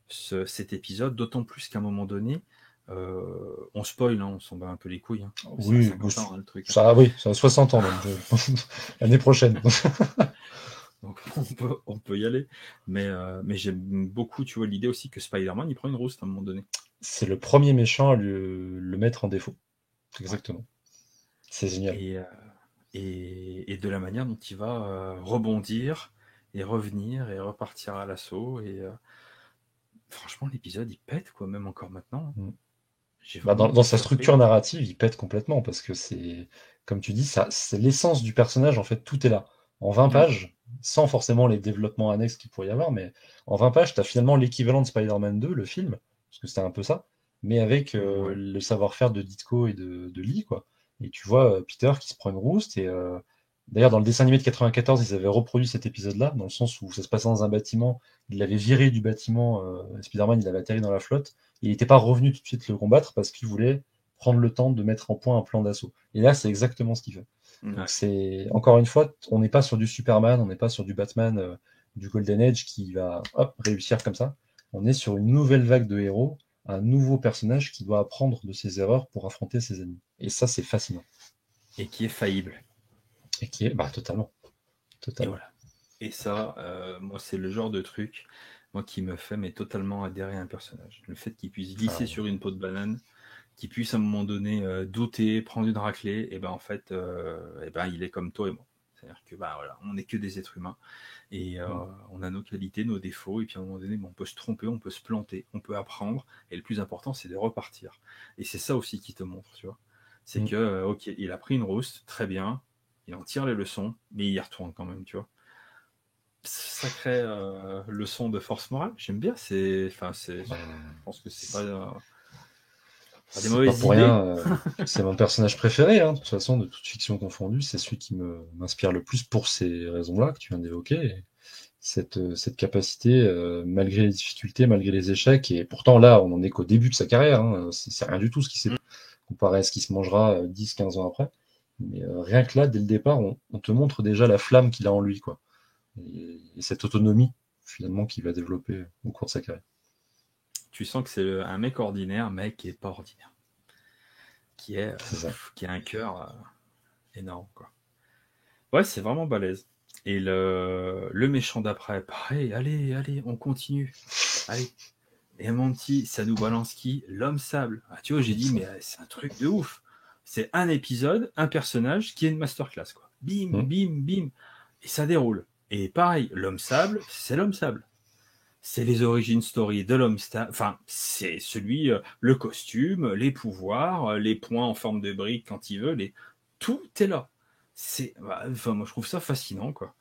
cet épisode, d'autant plus qu'à un moment donné, on spoil, hein, on s'en bat un peu les couilles, hein. Ça a Oui, 50 ans, hein, le truc, hein. ça, oui, ça a 60 ans, donc l'année prochaine. Donc on peut y aller. Mais j'aime beaucoup, tu vois, l'idée aussi que Spider-Man, il prend une rouste à un moment donné. C'est le premier méchant à le mettre en défaut. Ouais. Exactement. C'est génial. Et, et de la manière dont il va rebondir et revenir et repartir à l'assaut. Et franchement, l'épisode, il pète, quoi, même encore maintenant. Mm. J'ai Bah, vraiment dans été sa surpris. structure narrative, il pète complètement parce que comme tu dis, c'est l'essence du personnage. En fait, tout est là. En 20 Ouais. pages, sans forcément les développements annexes qu'il pourrait y avoir, mais en 20 pages, tu as finalement l'équivalent de Spider-Man 2, le film, parce que c'était un peu ça, mais avec Ouais. le savoir-faire de Ditko et de Lee, quoi. Et tu vois Peter qui se prend une rouste. Et d'ailleurs, dans le dessin animé de 94, ils avaient reproduit cet épisode-là, dans le sens où ça se passait dans un bâtiment. Il l'avait viré du bâtiment, Spider-Man, il avait atterri dans la flotte. Il n'était pas revenu tout de suite le combattre parce qu'il voulait prendre le temps de mettre en point un plan d'assaut. Et là, c'est exactement ce qu'il fait. Donc Ouais. c'est encore une fois, on n'est pas sur du Superman, on n'est pas sur du Batman du Golden Age qui va hop, réussir comme ça. On est sur une nouvelle vague de héros, un nouveau personnage qui doit apprendre de ses erreurs pour affronter ses ennemis. Et ça, c'est fascinant. Et qui est faillible. Et qui est bah, totalement. Et Totalement. voilà. Et ça, moi, c'est le genre de truc, moi, qui me fait mais totalement adhérer à un personnage. Le fait qu'il puisse glisser Enfin, sur une peau de banane, qu'il puisse à un moment donné douter, prendre une raclée, et ben en fait, et ben il est comme toi et moi. C'est-à-dire que bah voilà, on n'est que des êtres humains et mm, on a nos qualités, nos défauts, et puis à un moment donné, on peut se tromper, on peut se planter, on peut apprendre, et le plus important, c'est de repartir. Et c'est ça aussi qui te montre, tu vois. C'est mm. que ok, il a pris une rouste, très bien, il en tire les leçons, mais il y retourne quand même, tu vois. Sacrée leçon de force morale, j'aime bien. Je pense que c'est pas des C'est pas mauvaises pour idées. rien que c'est mon personnage préféré, hein. De toute façon, de toute fiction confondue, c'est celui qui m'inspire le plus pour ces raisons-là que tu viens d'évoquer. Et cette capacité, malgré les difficultés, malgré les échecs, et pourtant là, on en est qu'au début de sa carrière, hein. C'est rien du tout ce qui s'est comparé à ce qui se mangera 10, 15 ans après. Mais rien que là, dès le départ, on te montre déjà la flamme qu'il a en lui, quoi. Et cette autonomie, finalement, qu'il va développer au cours de sa carrière. Tu sens que c'est un mec ordinaire, mais qui est pas ordinaire. Qui est, C'est ça. qui a un cœur énorme, quoi. Ouais, c'est vraiment balèze. Et le méchant d'après, pareil, allez, on continue. Allez. Et mon petit, ça nous balance qui? L'homme sable. Ah, tu vois, j'ai dit, mais c'est un truc de ouf. C'est un épisode, un personnage qui est une masterclass, quoi. Bim, bim, bim. Et ça déroule. Et pareil, l'homme sable, c'est l'homme sable. C'est les origines story de l'homme sable. Enfin, c'est celui, le costume, les pouvoirs, les points en forme de briques quand il veut. Tout est là. Enfin, moi, je trouve ça fascinant, quoi.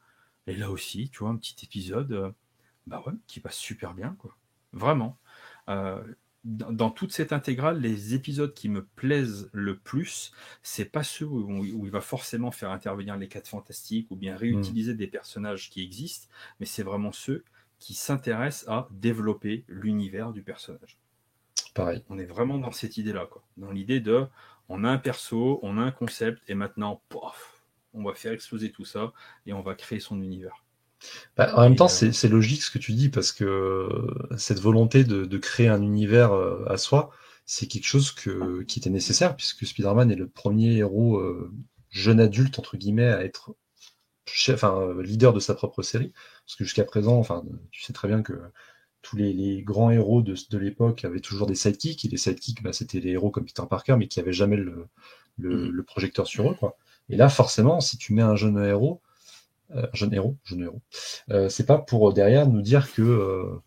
Et là aussi, tu vois, un petit épisode, bah ouais, qui passe super bien, quoi. Vraiment. Euh, dans toute cette intégrale, les épisodes qui me plaisent le plus, c'est pas ceux où il va forcément faire intervenir les 4 fantastiques ou bien réutiliser des personnages qui existent, mais c'est vraiment ceux qui s'intéressent à développer l'univers du personnage. Pareil. On est vraiment dans cette idée-là, quoi. Dans l'idée de, on a un perso, on a un concept, et maintenant, pof, on va faire exploser tout ça et on va créer son univers. Bah, en même temps, c'est logique ce que tu dis, parce que cette volonté de créer un univers à soi, c'est quelque chose qui était nécessaire, puisque Spider-Man est le premier héros jeune adulte, entre guillemets, à être leader de sa propre série. Parce que jusqu'à présent, tu sais très bien que tous les grands héros de l'époque avaient toujours des sidekicks, et les sidekicks, bah, c'était les héros comme Peter Parker, mais qui n'avaient jamais le projecteur sur eux, quoi. Et là, forcément, si tu mets un jeune héros, c'est pas pour derrière nous dire que,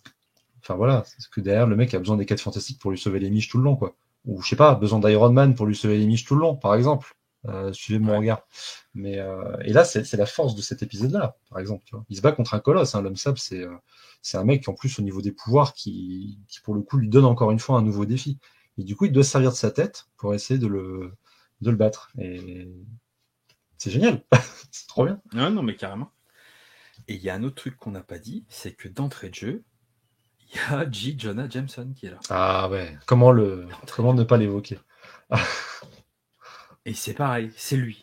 voilà, c'est que derrière le mec a besoin des 4 fantastiques pour lui sauver les miches tout le long, quoi. Ou je sais pas, besoin d'Iron Man pour lui sauver les miches tout le long, par exemple. Suivez mon regard. Mais et là, c'est la force de cet épisode-là, par exemple. Tu vois. Il se bat contre un colosse. L'homme sable, c'est un mec qui, en plus, au niveau des pouvoirs, qui pour le coup lui donne encore une fois un nouveau défi. Et du coup, il doit se servir de sa tête pour essayer de le battre. Et c'est génial. C'est trop bien. Ouais, non, mais carrément. Et il y a un autre truc qu'on n'a pas dit, c'est que d'entrée de jeu, il y a J. Jonah Jameson qui est là. Ah ouais, comment ne pas l'évoquer? Et c'est pareil, c'est lui.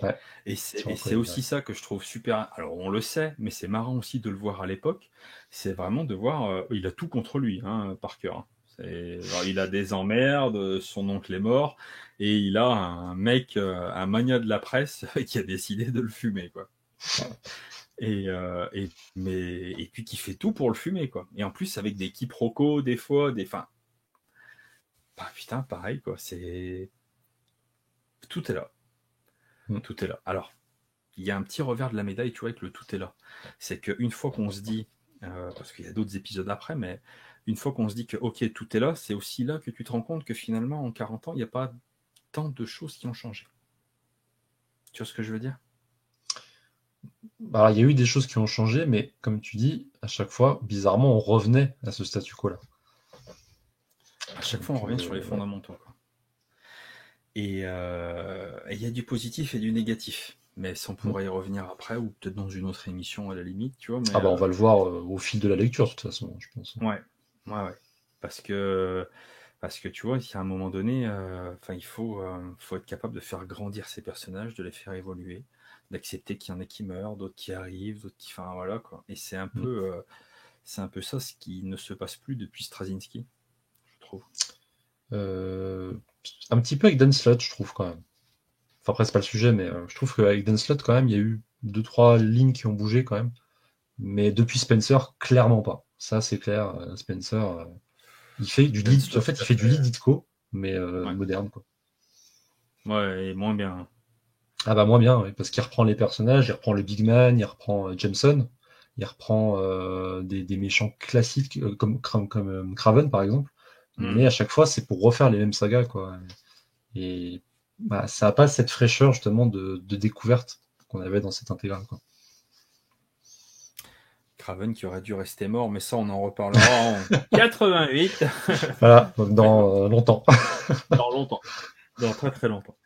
Ouais, Et c'est aussi ça que je trouve super. Alors on le sait, mais c'est marrant aussi de le voir à l'époque. C'est vraiment de voir, il a tout contre lui, hein, Parker. Alors, il a des emmerdes, son oncle est mort, et il a un mec, un mania de la presse qui a décidé de le fumer, quoi. Et puis qui fait tout pour le fumer, quoi. Et en plus avec des quiproquos des fois, putain, pareil, quoi. Tout est là. Tout est là. Alors, il y a un petit revers de la médaille, tu vois, avec le tout est là. C'est qu'une fois qu'on se dit, parce qu'il y a d'autres épisodes après, mais une fois qu'on se dit que, ok, tout est là, c'est aussi là que tu te rends compte que finalement, en 40 ans, il n'y a pas tant de choses qui ont changé. Tu vois ce que je veux dire? Alors, il y a eu des choses qui ont changé, mais comme tu dis, à chaque fois, bizarrement, on revenait à ce statu quo-là. À chaque fois, on revient sur les fondamentaux, quoi. Et il y a du positif et du négatif. Mais ça, on pourrait y revenir après, ou peut-être dans une autre émission à la limite, tu vois. Mais, on va le voir au fil de la lecture, de toute façon, je pense. Ouais. Parce que tu vois, il y a un moment donné, il faut être capable de faire grandir ces personnages, de les faire évoluer, d'accepter qu'il y en a qui meurent, d'autres qui arrivent, d'autres qui. Enfin voilà, quoi. Et c'est un peu ça ce qui ne se passe plus depuis Straczynski, je trouve. Un petit peu avec Dan Slott, je trouve, quand même. Enfin, après, c'est pas le sujet, mais je trouve qu'avec Dan Slott, quand même, il y a eu 2-3 lignes qui ont bougé, quand même. Mais depuis Spencer, clairement pas. Ça, c'est clair. Spencer, il fait du lead, en fait, il fait du lead Ditko, mais moderne, quoi. Ouais, et moins bien. Ah bah moins bien, oui, parce qu'il reprend les personnages, il reprend le Big Man, il reprend Jameson, il reprend des méchants classiques comme Kraven par exemple, mais à chaque fois c'est pour refaire les mêmes sagas, quoi. Et bah, ça n'a pas cette fraîcheur justement de découverte qu'on avait dans cette intégrale, quoi. Kraven qui aurait dû rester mort, mais ça on en reparlera en 88. Voilà, donc dans longtemps. Dans longtemps. Dans très très longtemps.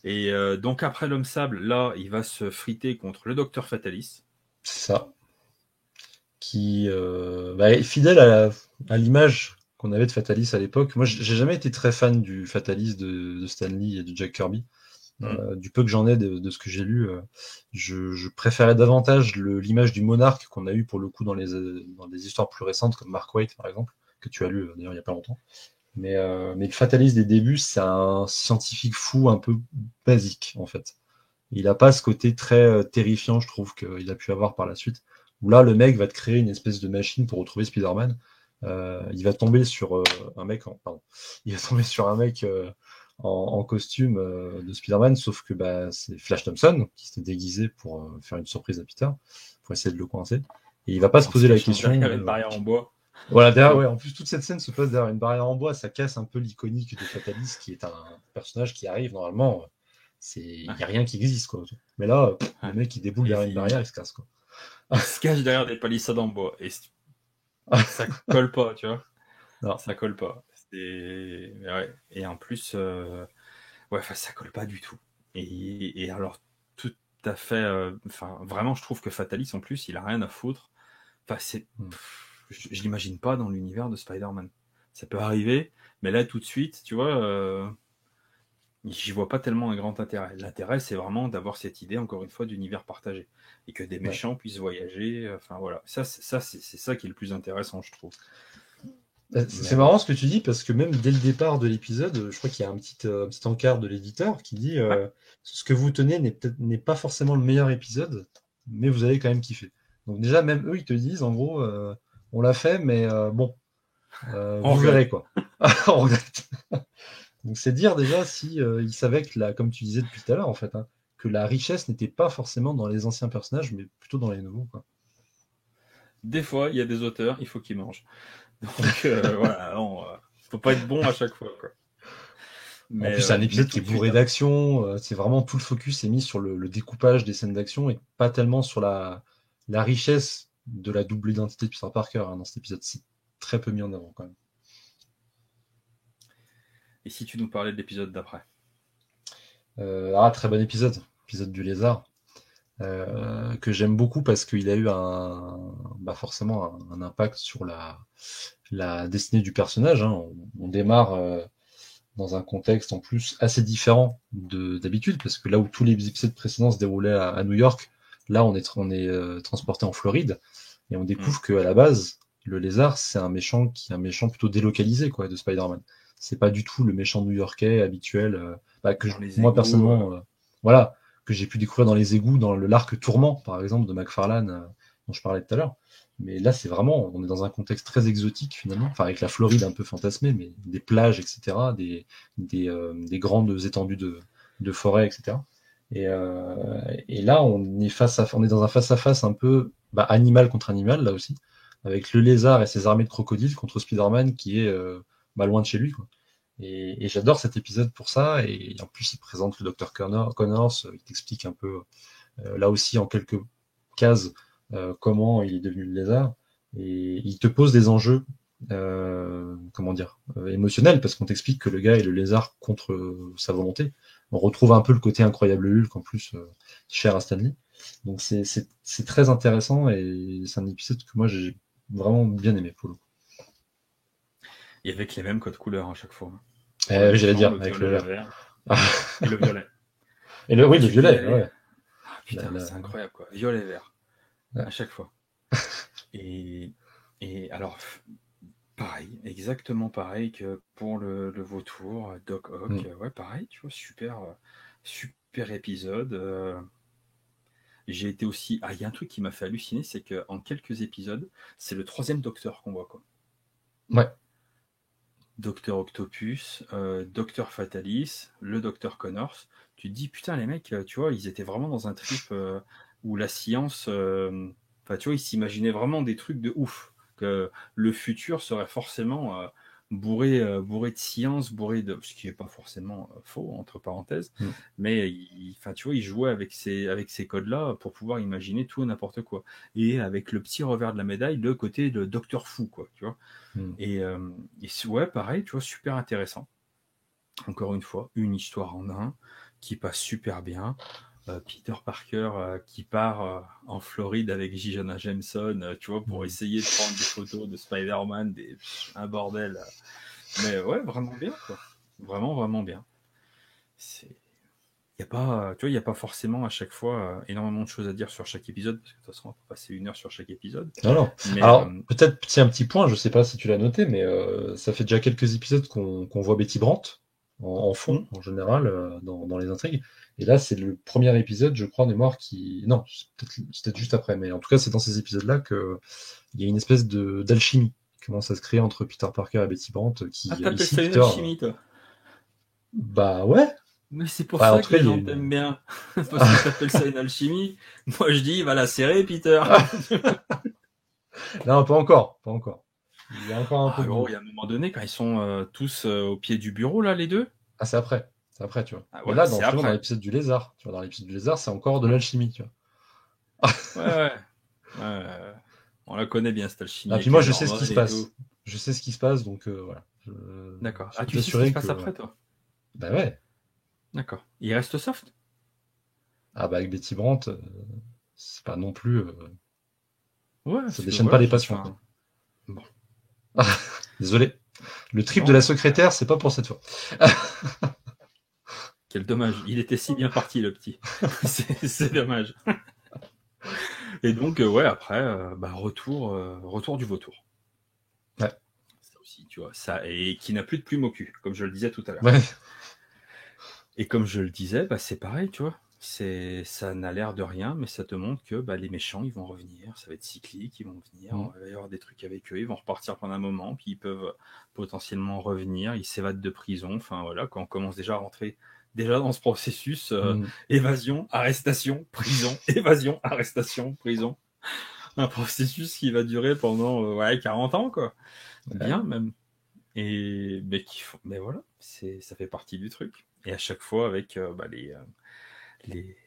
Et donc après l'homme sable, là, il va se friter contre le docteur Fatalis. C'est ça. Qui est fidèle à l'image qu'on avait de Fatalis à l'époque. Moi, j'ai jamais été très fan du Fatalis de Stan Lee et de Jack Kirby. Du peu que j'en ai de ce que j'ai lu, je préférais davantage l'image du monarque qu'on a eu pour le coup dans des histoires plus récentes, comme Mark Waid par exemple, que tu as lu d'ailleurs il n'y a pas longtemps. Mais le fataliste des débuts, c'est un scientifique fou un peu basique en fait. Il n'a pas ce côté très terrifiant, je trouve, qu'il a pu avoir par la suite. Où là, le mec va te créer une espèce de machine pour retrouver Spider-Man. Il va tomber sur un mec, pardon, il va tomber sur un mec en costume de Spider-Man, sauf que bah, c'est Flash Thompson qui s'était déguisé pour faire une surprise à Peter, pour essayer de le coincer. Et il va pas se En se poser la cachant question. derrière une barrière en bois. Voilà, derrière, ouais, en plus, toute cette scène se passe derrière une barrière en bois, ça casse un peu l'iconique de Fatalis, qui est un personnage qui arrive normalement, il n'y a rien qui existe, quoi. Mais là, le mec, il déboule derrière une barrière, il se casse, quoi. Il se cache derrière des palissades en bois. Et ça colle pas, tu vois. Non. Ça colle pas. Ouais. Et en plus, ouais, ça colle pas du tout. Et alors, tout à fait. Vraiment, je trouve que Fatalis, en plus, il a rien à foutre. Je l'imagine pas dans l'univers de Spider-Man. Ça peut arriver, mais là, tout de suite, tu vois, j'y vois pas tellement un grand intérêt. L'intérêt, c'est vraiment d'avoir cette idée, encore une fois, d'univers partagé. Et que des méchants puissent voyager. Enfin, voilà. C'est ça qui est le plus intéressant, je trouve. C'est marrant ce que tu dis, parce que même dès le départ de l'épisode, je crois qu'il y a un petit encart de l'éditeur qui dit ce que vous tenez n'est pas forcément le meilleur épisode, mais vous allez quand même kiffer. Donc déjà, même eux, ils te disent, en gros, on l'a fait, mais bon, vous verrez, quoi. On regrette. Donc c'est dire déjà si ils savaient que, comme tu disais depuis tout à l'heure, en fait, hein, que la richesse n'était pas forcément dans les anciens personnages, mais plutôt dans les nouveaux, quoi. Des fois, il y a des auteurs, il faut qu'ils mangent. Donc voilà, faut pas être bon à chaque fois, quoi. En plus, c'est un épisode qui est bourré d'action. C'est vraiment tout le focus est mis sur le découpage des scènes d'action et pas tellement sur la richesse de la double identité de Peter Parker, hein, dans cet épisode. C'est très peu mis en avant quand même. Et si tu nous parlais de l'épisode d'après? Très bon épisode du lézard, que j'aime beaucoup parce qu'il a eu forcément un impact sur la destinée du personnage, hein. On démarre dans un contexte en plus assez différent d'habitude, parce que là où tous les épisodes précédents se déroulaient à New York, là on est transporté en Floride, et on découvre que à la base, le lézard, c'est un méchant plutôt délocalisé, quoi, de Spider-Man. C'est pas du tout le méchant new-yorkais habituel, moi personnellement, voilà, que j'ai pu découvrir dans les égouts, dans l'arc Tourment, par exemple, de McFarlane, dont je parlais tout à l'heure. Mais là, c'est vraiment, on est dans un contexte très exotique finalement, enfin avec la Floride un peu fantasmée, mais des plages, etc., des grandes étendues de forêt, etc. Et là, on est dans un face-à-face un peu animal contre animal, là aussi, avec le lézard et ses armées de crocodiles contre Spider-Man qui est loin de chez lui, quoi. Et j'adore cet épisode pour ça, et en plus il présente le docteur Connors, il t'explique un peu, là aussi en quelques cases, comment il est devenu le lézard, et il te pose des enjeux, émotionnels, parce qu'on t'explique que le gars est le lézard contre sa volonté. On retrouve un peu le côté incroyable Hulk, en plus, cher à Stanley. Donc c'est très intéressant, et c'est un épisode que moi j'ai vraiment bien aimé, pour le coup. Et avec les mêmes codes couleurs à chaque fois. J'allais dire, le avec violet, le vert. Et le violet. Et le violet, ouais. Putain, c'est incroyable, quoi. Violet, vert. Ouais. À chaque fois. Et alors, pareil, exactement pareil que pour le vautour, Doc Ock. Ouais, pareil, tu vois, super épisode. J'ai été aussi. Ah, il y a un truc qui m'a fait halluciner, c'est qu'en quelques épisodes, c'est le 3e docteur qu'on voit, quoi. Ouais. Docteur Octopus, Docteur Fatalis, le Docteur Connors. Tu te dis, putain, les mecs, tu vois, ils étaient vraiment dans un trip où la science. Tu vois, ils s'imaginaient vraiment des trucs de ouf. Que le futur serait forcément bourré de science, ce qui n'est pas forcément faux, entre parenthèses. Mais tu vois, ils jouaient avec ces codes-là pour pouvoir imaginer tout et n'importe quoi. Et avec le petit revers de la médaille, le côté de Docteur Fou, quoi, tu vois. Et ouais, pareil, tu vois, super intéressant. Encore une fois, une histoire en un qui passe super bien. Peter Parker qui part en Floride avec J. Jonah Jameson, tu vois, pour essayer de prendre des photos de Spider-Man, un bordel. Mais ouais, vraiment bien, quoi. Vraiment, vraiment bien. Il y a pas, tu vois, il y a pas forcément à chaque fois énormément de choses à dire sur chaque épisode, parce que de toute façon, on peut passer 1 heure sur chaque épisode. Non, non. Mais Alors, peut-être, un petit point, je sais pas si tu l'as noté, mais ça fait déjà quelques épisodes qu'on voit Betty Brandt en fond, en général, dans les intrigues. Et là, c'est le premier épisode, je crois, de mémoire qui. Non, c'est peut-être juste après, mais en tout cas, c'est dans ces épisodes-là qu'il y a une espèce d'alchimie qui commence à se créer entre Peter Parker et Betty Brandt, qui, t'appelles ici, ça une Peter. alchimie, toi? Bah ouais. Mais c'est pour Bah, en ça tout que cas, les il y a gens une. t'aiment bien. Parce que t'appelles ça une alchimie. Moi, je dis, va la serrer, Peter. Non, pas encore, pas encore. Il y a encore un peu Ah, de gros, boulot. il y a un moment donné, quand ils sont tous au pied du bureau, là, les deux. Ah, c'est après. C'est après, tu vois. Ah Mais ouais, là, c'est justement, dans après. l'épisode du lézard, tu vois, dans l'épisode du lézard, c'est encore de Ouais, l'alchimie, tu vois. ouais, ouais. Ouais. On la connaît bien, cette alchimie, Ah, puis avec moi, les je sais ce qui hormones se et tout. passe. Je sais ce qui se passe, donc voilà. D'accord. Je Ah, peux tu sais ce qui se t'assurer que. passe après, toi? Bah ouais. D'accord. Il reste soft? Ah, bah avec Betty Brandt, c'est pas non plus. Ouais, Ça parce que déchaîne pas voilà, les passions, quoi. enfin, bon. Désolé. Le trip de la Non, secrétaire, c'est pas pour cette fois. quel dommage. Il était si bien parti, le petit. C'est dommage. Et donc, ouais, après, retour du vautour. Ouais. Ça aussi, tu vois, ça, et qui n'a plus de plume au cul, comme je le disais tout à l'heure. Ouais. Et comme je le disais, bah, c'est pareil, tu vois. Ça n'a l'air de rien, mais ça te montre que bah, les méchants, ils vont revenir, ça va être cyclique, ils vont venir, Mm. il va y avoir des trucs avec eux, ils vont repartir pendant un moment, puis ils peuvent potentiellement revenir, ils s'évadent de prison, enfin voilà, quand on commence déjà à rentrer déjà dans ce processus, Mm. évasion, arrestation, prison, évasion, arrestation, prison, un processus qui va durer pendant 40 ans, quoi. Ouais. Bien même. Et mais voilà, ça fait partie du truc. Et à chaque fois avec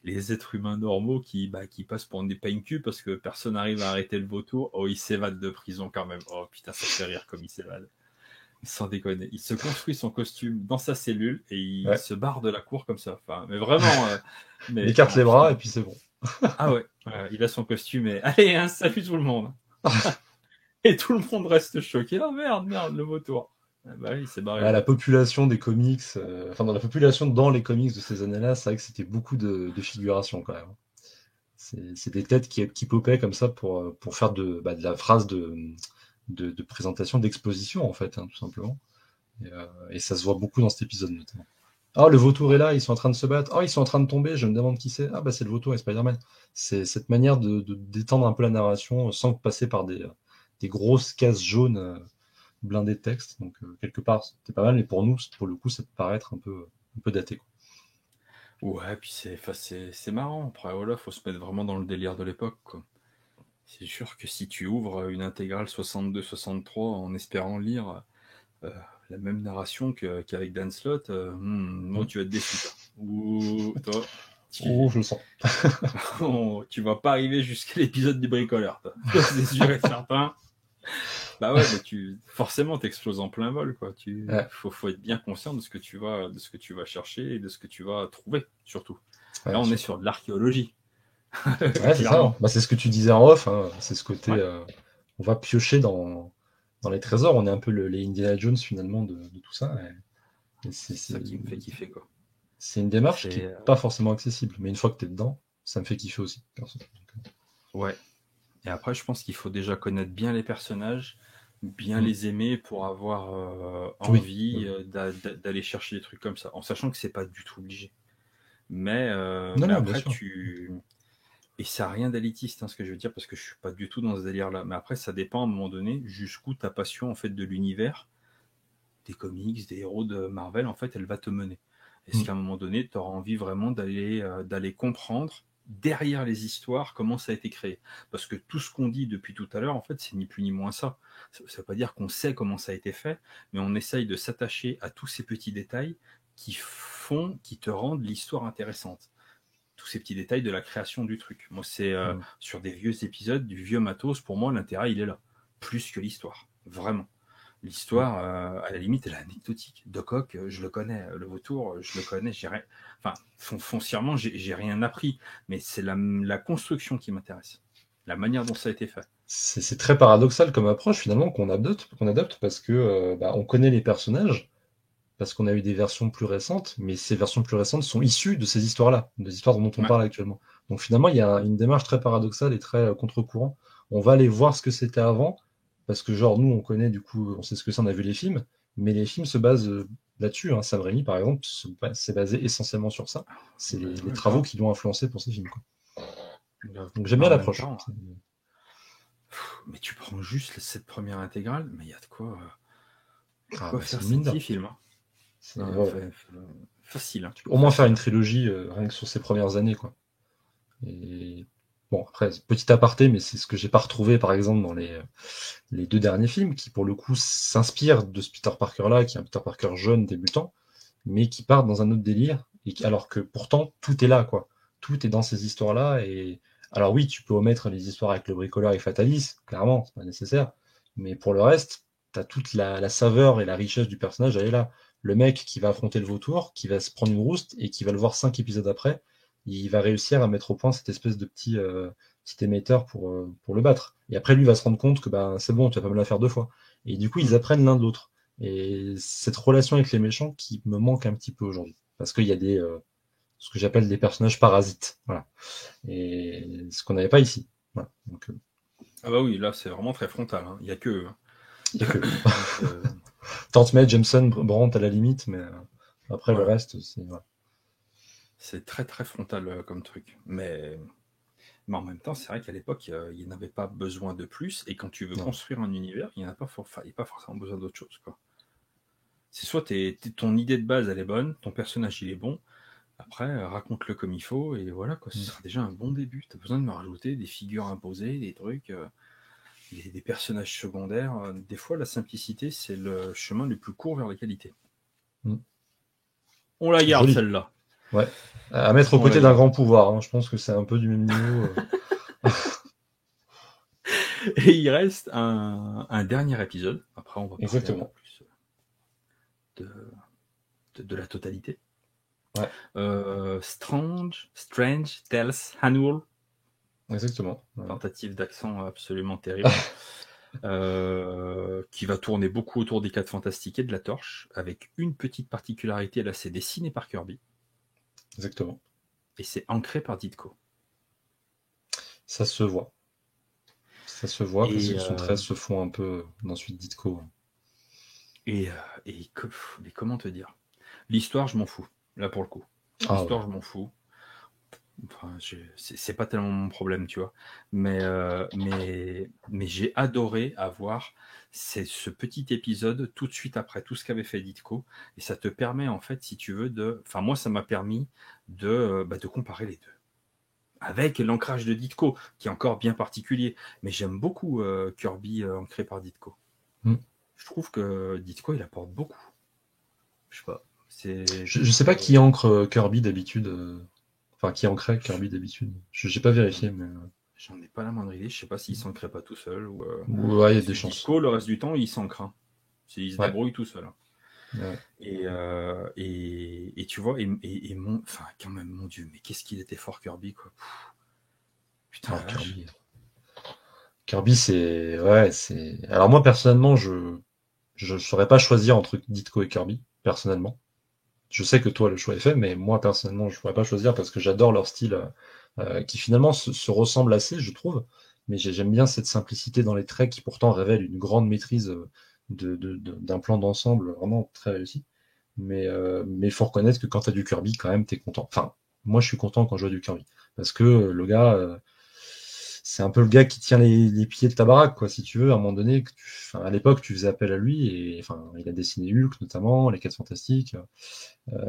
les êtres humains normaux qui passent pour des paincus parce que personne n'arrive à arrêter le vautour. Oh, il s'évade de prison quand même. Oh putain, ça fait rire comme il s'évade. Sans déconner. Il se construit son costume dans sa cellule et il Ouais. se barre de la cour comme ça. Enfin, mais vraiment. Il Mais écarte oh les bras putain. et puis c'est bon. Ah ouais, il a son costume et allez, hein, salut tout le monde. Et tout le monde reste choqué. Oh merde, le vautour. Ah bah, il s'est barré Ouais, le la vautour. population des comics, enfin dans la population dans les comics de ces années-là, c'est vrai que c'était beaucoup de figuration quand même. C'est des têtes qui popaient comme ça pour faire de la phrase de présentation, d'exposition en fait, hein, tout simplement. Et ça se voit beaucoup dans cet épisode notamment. Ah, le vautour est là, ils sont en train de se battre. Ah, ils sont en train de tomber, je me demande qui c'est. Ah, bah c'est le vautour et Spider-Man. C'est cette manière de d'étendre un peu la narration sans passer par des grosses cases jaunes blindées de texte. Donc, quelque part, c'était pas mal, mais pour nous, pour le coup, ça peut paraître un peu daté, quoi. Ouais, puis c'est marrant. Après, voilà, faut se mettre vraiment dans le délire de l'époque, quoi. C'est sûr que si tu ouvres une intégrale 62-63 en espérant lire euh, la même narration qu'avec Dan Slott, Mm. tu vas être déçu, toi. Ou toi, Oh, tu, je le sens. tu vas pas arriver jusqu'à l'épisode du bricoleur, toi. C'est sûr et certain. Bah ouais, mais forcément, t'exploses en plein vol, quoi. Ouais, Faut être bien conscient de ce que tu vas chercher et de ce que tu vas trouver, surtout. Là, ouais, on est surtout. sur de l'archéologie, Ouais, c'est ça, hein. clairement. Bah, c'est ce que tu disais en off, hein. C'est ce côté, Ouais, on va piocher dans les trésors. On est un peu les Indiana Jones finalement de tout ça. Et c'est ça qui me fait kiffer, quoi. c'est une démarche qui C'est, est pas forcément accessible. Mais une fois que tu es dedans, ça me fait kiffer aussi, perso. ouais. Et après, je pense qu'il faut déjà connaître bien les personnages, bien Mm. les aimer pour avoir Oui. envie d'aller chercher des trucs comme ça, en sachant que c'est pas du tout obligé. Non, Mais non, bien après, sûr. et ça n'a rien d'élitiste, hein, ce que je veux dire, parce que je suis pas du tout dans ce délire-là. Mais après, ça dépend à un moment donné jusqu'où ta passion en fait de l'univers, des comics, des héros de Marvel, en fait, elle va te mener. Est-ce Mm. qu'à un moment donné, tu auras envie vraiment d'aller comprendre derrière les histoires comment ça a été créé? Parce que tout ce qu'on dit depuis tout à l'heure, en fait, c'est ni plus ni moins ça. Ça ne veut pas dire qu'on sait comment ça a été fait, mais on essaye de s'attacher à tous ces petits détails qui te rendent l'histoire intéressante. Tous ces petits détails de la création du truc. Moi, c'est Mm. sur des vieux épisodes, du vieux matos, pour moi, l'intérêt, il est là. Plus que l'histoire. Vraiment. Mm. L'histoire, à la limite, elle est anecdotique. Doc Ock, je le connais. Le vautour, je le connais. J'ai rien... Enfin, foncièrement, j'ai rien appris. Mais c'est la construction qui m'intéresse. La manière dont ça a été fait. C'est très paradoxal comme approche finalement qu'on adopte parce que bah, on connaît les personnages, parce qu'on a eu des versions plus récentes, mais ces versions plus récentes sont issues de ces histoires-là, des histoires dont on Ouais. parle actuellement. Donc finalement, il y a une démarche très paradoxale et très contre-courant. On va aller voir ce que c'était avant, parce que genre nous, on connaît du coup, on sait ce que c'est, on a vu les films, mais les films se basent là-dessus. Hein. Sam Raimi, par exemple, c'est basé essentiellement sur ça. C'est Ouais, les ouais, travaux grave, qui l'ont influencé pour ces films. Quoi. grave. Donc j'aime Mais bien en même l'approche. temps, mais tu prends juste cette première intégrale, mais il y a de Ah quoi bah c'est faire une mine 5 d'or. 6 films. Hein. Ouais, ouais. Facile, hein. Tu peux au moins faire Facile. une Hein. trilogie rien que sur ces premières années, quoi. Et bon, après, petit aparté, mais c'est ce que j'ai pas retrouvé, par exemple, dans les deux derniers films, qui pour le coup s'inspirent de ce Peter Parker-là, qui est un Peter Parker jeune, débutant, mais qui part dans un autre délire, alors que pourtant, tout est là, quoi. Tout est dans ces histoires-là, et alors oui, tu peux omettre les histoires avec le bricoleur et Fatalis, clairement, c'est pas nécessaire, mais pour le reste, t'as toute la saveur et la richesse du personnage, elle est là. Le mec qui va affronter le vautour, qui va se prendre une rouste, et qui va le voir 5 épisodes après, il va réussir à mettre au point cette espèce de petit émetteur pour le battre. Et après, lui va se rendre compte que bah, c'est bon, tu vas pas me la faire 2 fois. Et du coup, ils Hmm. apprennent l'un de l'autre. Et cette relation avec les méchants qui me manque un petit peu aujourd'hui. Parce qu'il y a ce que j'appelle des personnages parasites. Voilà. Et ce qu'on n'avait pas ici. Voilà. Donc, Ah bah oui, là c'est vraiment très frontal. Hein. Il n'y a que eux. il y a que eux. Donc Tante May, Jameson, Brandt à la limite, mais après le voilà, reste, c'est. Voilà. c'est très très frontal comme truc. Mais en même temps, c'est vrai qu'à l'époque, il n'y avait pas besoin de plus. Et quand tu veux Non. construire un univers, il n'y a pas, pas forcément besoin d'autre chose. Quoi. C'est soit ton idée de base elle est bonne, ton personnage il est bon. Après, raconte-le comme il faut et voilà quoi. Ce Mm. sera déjà un bon début. T'as besoin de me rajouter des figures imposées, des trucs. Des personnages secondaires. Des fois, la simplicité, c'est le chemin le plus court vers la qualité. Mm. On la garde, Joli. celle-là. Ouais. À mettre aux On la côtés d'un garde. grand pouvoir. Hein. Je pense que c'est un peu du même niveau. Et il reste un dernier épisode. Après, on va parler un peu Exactement. plus de, de la totalité. Ouais. Strange Tales Annual. Exactement. Ouais. Tentative d'accent absolument terrible. Qui va tourner beaucoup autour des 4 Fantastiques et de la Torche, avec une petite particularité, là c'est dessiné par Kirby, Exactement. et c'est ancré par Ditko. Ça se voit. Ça se voit parce Et, que son trait se fond un peu dans celui de Ditko. et, mais comment te dire. L'histoire, je m'en fous, là pour le coup. Ah ouais. L'histoire, je m'en fous. Enfin, c'est pas tellement mon problème, tu vois. Mais j'ai adoré avoir ce petit épisode tout de suite après tout ce qu'avait fait Ditko. Et ça te permet, en fait, si tu veux, Enfin, moi, ça m'a permis de comparer les deux. Avec l'ancrage de Ditko, qui est encore bien particulier. Mais j'aime beaucoup Kirby ancré par Ditko. Hmm. Je trouve que Ditko, il apporte beaucoup. Je sais pas. Je sais pas qui ancre Kirby d'habitude. Enfin, qui ancrait Kirby d'habitude. J'ai pas J'en vérifié, mais. j'en ai pas la moindre idée. Je sais pas s'il s'ancrait pas tout seul Ouais, il y a parce des que chances. Ditko, le reste du temps, il s'ancre. Hein. Il se Ouais. débrouille tout seul. Hein. Ouais. Et tu vois, enfin, quand même, mon Dieu, mais qu'est-ce qu'il était fort Kirby, quoi. Putain, Ah, la vache. Kirby. Kirby, c'est. Ouais, c'est. Alors, moi, personnellement, je saurais pas choisir entre Ditko et Kirby, personnellement. Je sais que toi, le choix est fait, mais moi, personnellement, je pourrais pas choisir parce que j'adore leur style qui finalement se ressemble assez, je trouve. Mais j'aime bien cette simplicité dans les traits qui pourtant révèle une grande maîtrise d'un plan d'ensemble vraiment très réussi. Mais il faut reconnaître que quand tu as du Kirby, quand même, tu es content. Enfin, moi, je suis content quand je vois du Kirby. Parce que le gars, c'est un peu le gars qui tient les pieds de ta baraque, quoi, si tu veux. À un moment donné, enfin, à l'époque, tu faisais appel à lui. Et enfin, il a dessiné Hulk, notamment, les 4 Fantastiques.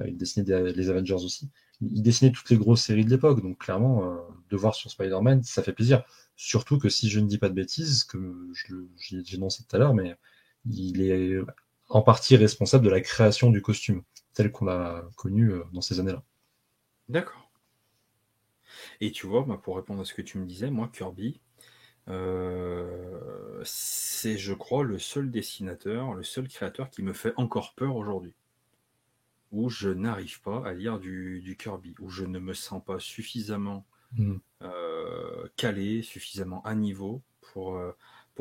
Il dessinait les Avengers aussi. Il dessinait toutes les grosses séries de l'époque. Donc, clairement, de voir sur Spider-Man, ça fait plaisir. Surtout que si je ne dis pas de bêtises, que j'ai énoncé tout à l'heure, mais il est en partie responsable de la création du costume, tel qu'on l'a connu dans ces années-là. D'accord. Et tu vois, pour répondre à ce que tu me disais, moi, Kirby, c'est, je crois, le seul dessinateur, le seul créateur qui me fait encore peur aujourd'hui. Où je n'arrive pas à lire du Kirby, où je ne me sens pas suffisamment Mm. calé, suffisamment à niveau pour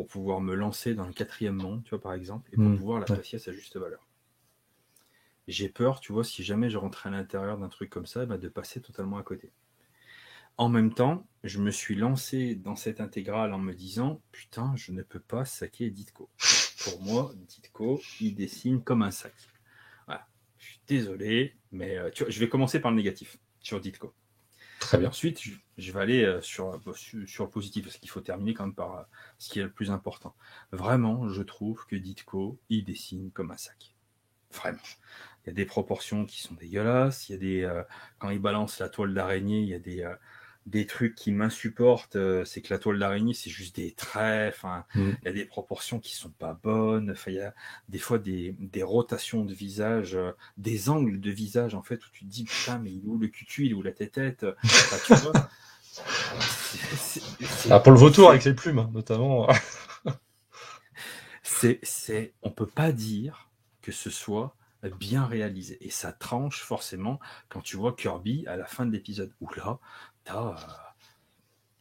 pouvoir me lancer dans le 4e monde, tu vois, par exemple, et pour Mm. pouvoir Ouais. l'apprécier à sa juste valeur. j'ai peur, tu vois, si jamais je rentrais à l'intérieur d'un truc comme ça, bah, de passer totalement à côté. En même temps, je me suis lancé dans cette intégrale en me disant, putain, je ne peux pas saquer Ditko. Pour moi, Ditko, il dessine comme un sac. Voilà. Je suis désolé, mais tu vois, je vais commencer par le négatif sur Ditko. Très Et bien. ensuite, je vais aller sur le positif, parce qu'il faut terminer quand même par ce qui est le plus important. Vraiment, je trouve que Ditko, il dessine comme un sac. Vraiment. Il y a des proportions qui sont dégueulasses. Il y a quand il balance la toile d'araignée, il y a des trucs qui m'insupportent. C'est que la toile d'araignée, c'est juste des traits. Enfin, il y a des proportions qui sont pas bonnes. Enfin, il y a des fois des rotations de visage, des angles de visage, en fait, où tu te dis, putain, mais il est où le cucu, il est où la tête. Enfin, tu vois, Pour le vautour avec les plumes, notamment. on peut pas dire que ce soit bien réalisé. Et ça tranche forcément quand tu vois Kirby à la fin de l'épisode. Où là,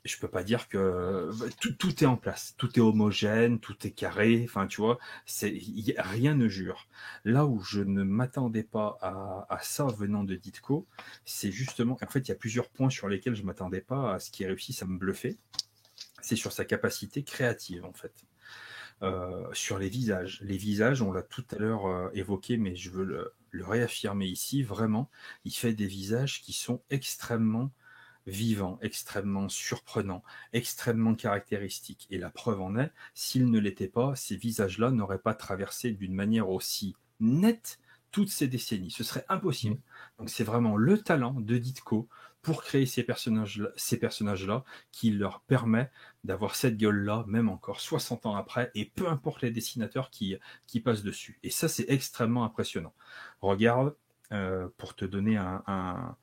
je peux pas dire que tout est en place, tout est homogène, tout est carré. Enfin, tu vois, rien ne jure. Là où je ne m'attendais pas à ça venant de Ditko, c'est justement, en fait, il y a plusieurs points sur lesquels je m'attendais pas à ce qui réussisse à me bluffer. C'est sur sa capacité créative, en fait. Sur les visages. Les visages, on l'a tout à l'heure évoqué, mais je veux le réaffirmer ici, vraiment, il fait des visages qui sont extrêmement vivants, extrêmement surprenants, extrêmement caractéristiques. Et la preuve en est, s'ils ne l'étaient pas, ces visages-là n'auraient pas traversé d'une manière aussi nette toutes ces décennies. Ce serait impossible. Donc c'est vraiment le talent de Ditko pour créer ces personnages-là qui leur permet d'avoir cette gueule-là, même encore 60 ans après, et peu importe les dessinateurs qui passent dessus. Et ça, c'est extrêmement impressionnant. Regarde, pour te donner un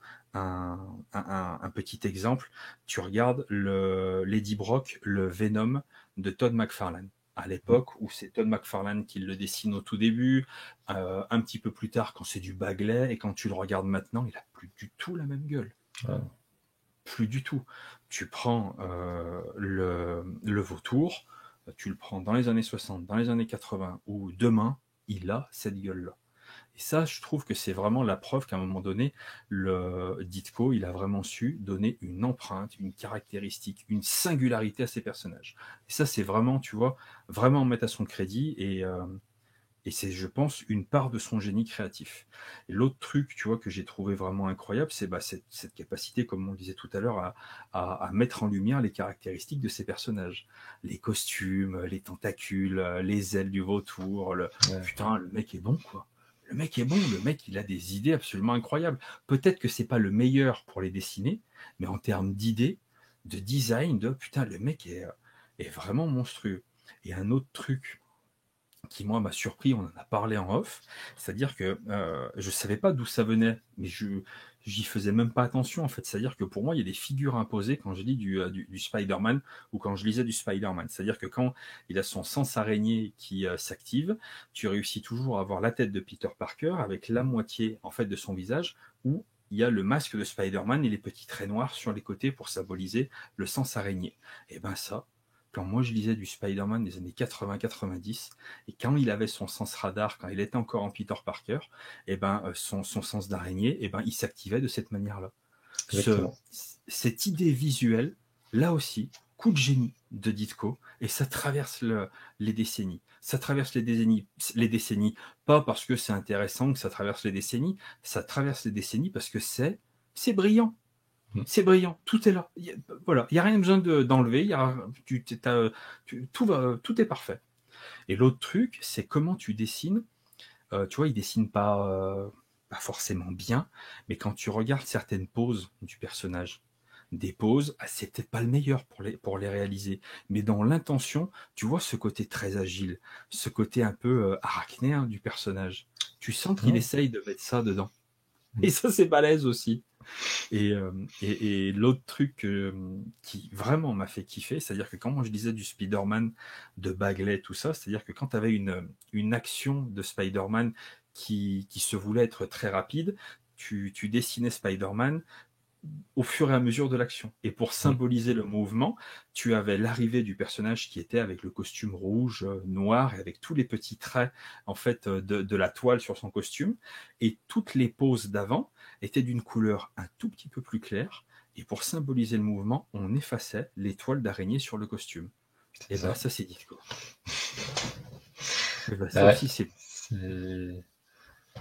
petit exemple, tu regardes Lady Brock, le Venom de Todd McFarlane. À l'époque où c'est Todd McFarlane qui le dessine au tout début, un petit peu plus tard quand c'est du Bagley, et quand tu le regardes maintenant, il a plus du tout la même gueule. Ouais. Plus du tout. Tu prends le vautour, tu le prends dans les années 60, dans les années 80, ou demain, il a cette gueule-là. Et ça, je trouve que c'est vraiment la preuve qu'à un moment donné, le Ditko, il a vraiment su donner une empreinte, une caractéristique, une singularité à ses personnages. Et ça, c'est vraiment, tu vois, vraiment mettre à son crédit, et c'est, je pense, une part de son génie créatif. Et l'autre truc, tu vois, que j'ai trouvé vraiment incroyable, c'est cette capacité, comme on le disait tout à l'heure, à mettre en lumière les caractéristiques de ses personnages. Les costumes, les tentacules, les ailes du vautour. Putain, le mec est bon, quoi. Le mec est bon, le mec, il a des idées absolument incroyables. Peut-être que c'est pas le meilleur pour les dessiner, mais en termes d'idées, de design, putain, le mec est vraiment monstrueux. Et un autre truc qui moi m'a surpris, on en a parlé en off, c'est-à-dire que je savais pas d'où ça venait, mais j'y faisais même pas attention en fait, c'est-à-dire que pour moi il y a des figures imposées quand je lis du Spider-Man ou quand je lisais du Spider-Man, c'est-à-dire que quand il a son sens araignée qui s'active, tu réussis toujours à avoir la tête de Peter Parker avec la moitié en fait de son visage où il y a le masque de Spider-Man et les petits traits noirs sur les côtés pour symboliser le sens araignée. Et ben ça, quand moi je lisais du Spider-Man des années 80-90, et quand il avait son sens radar, quand il était encore en Peter Parker, et ben son sens d'araignée, et ben il s'activait de cette manière-là. Cette idée visuelle, là aussi, coup de génie de Ditko, et ça traverse les décennies. Ça traverse les décennies, pas parce que c'est intéressant que ça traverse les décennies, ça traverse les décennies parce que c'est brillant. C'est brillant, tout est là. Voilà, il n'y a rien besoin d'enlever, tout est parfait. Et l'autre truc, c'est comment tu dessines. Tu vois, il dessine pas forcément bien, mais quand tu regardes certaines poses du personnage, des poses, c'est peut-être pas le meilleur pour les réaliser, mais dans l'intention, tu vois ce côté très agile, ce côté un peu arachnéen du personnage. Tu sens qu'il essaye de mettre ça dedans. Et ça, c'est balèze aussi. Et l'autre truc qui vraiment m'a fait kiffer, c'est-à-dire que quand moi je disais du Spider-Man, de Bagley, tout ça, c'est-à-dire que quand tu avais une action de Spider-Man qui se voulait être très rapide, tu dessinais Spider-Man, au fur et à mesure de l'action. Et pour symboliser le mouvement, tu avais l'arrivée du personnage qui était avec le costume rouge, noir, et avec tous les petits traits en fait de la toile sur son costume. Et toutes les poses d'avant étaient d'une couleur un tout petit peu plus claire. Et pour symboliser le mouvement, on effaçait les toiles d'araignée sur le costume. Et ben ça c'est Ditko. Et ben, ça aussi c'est.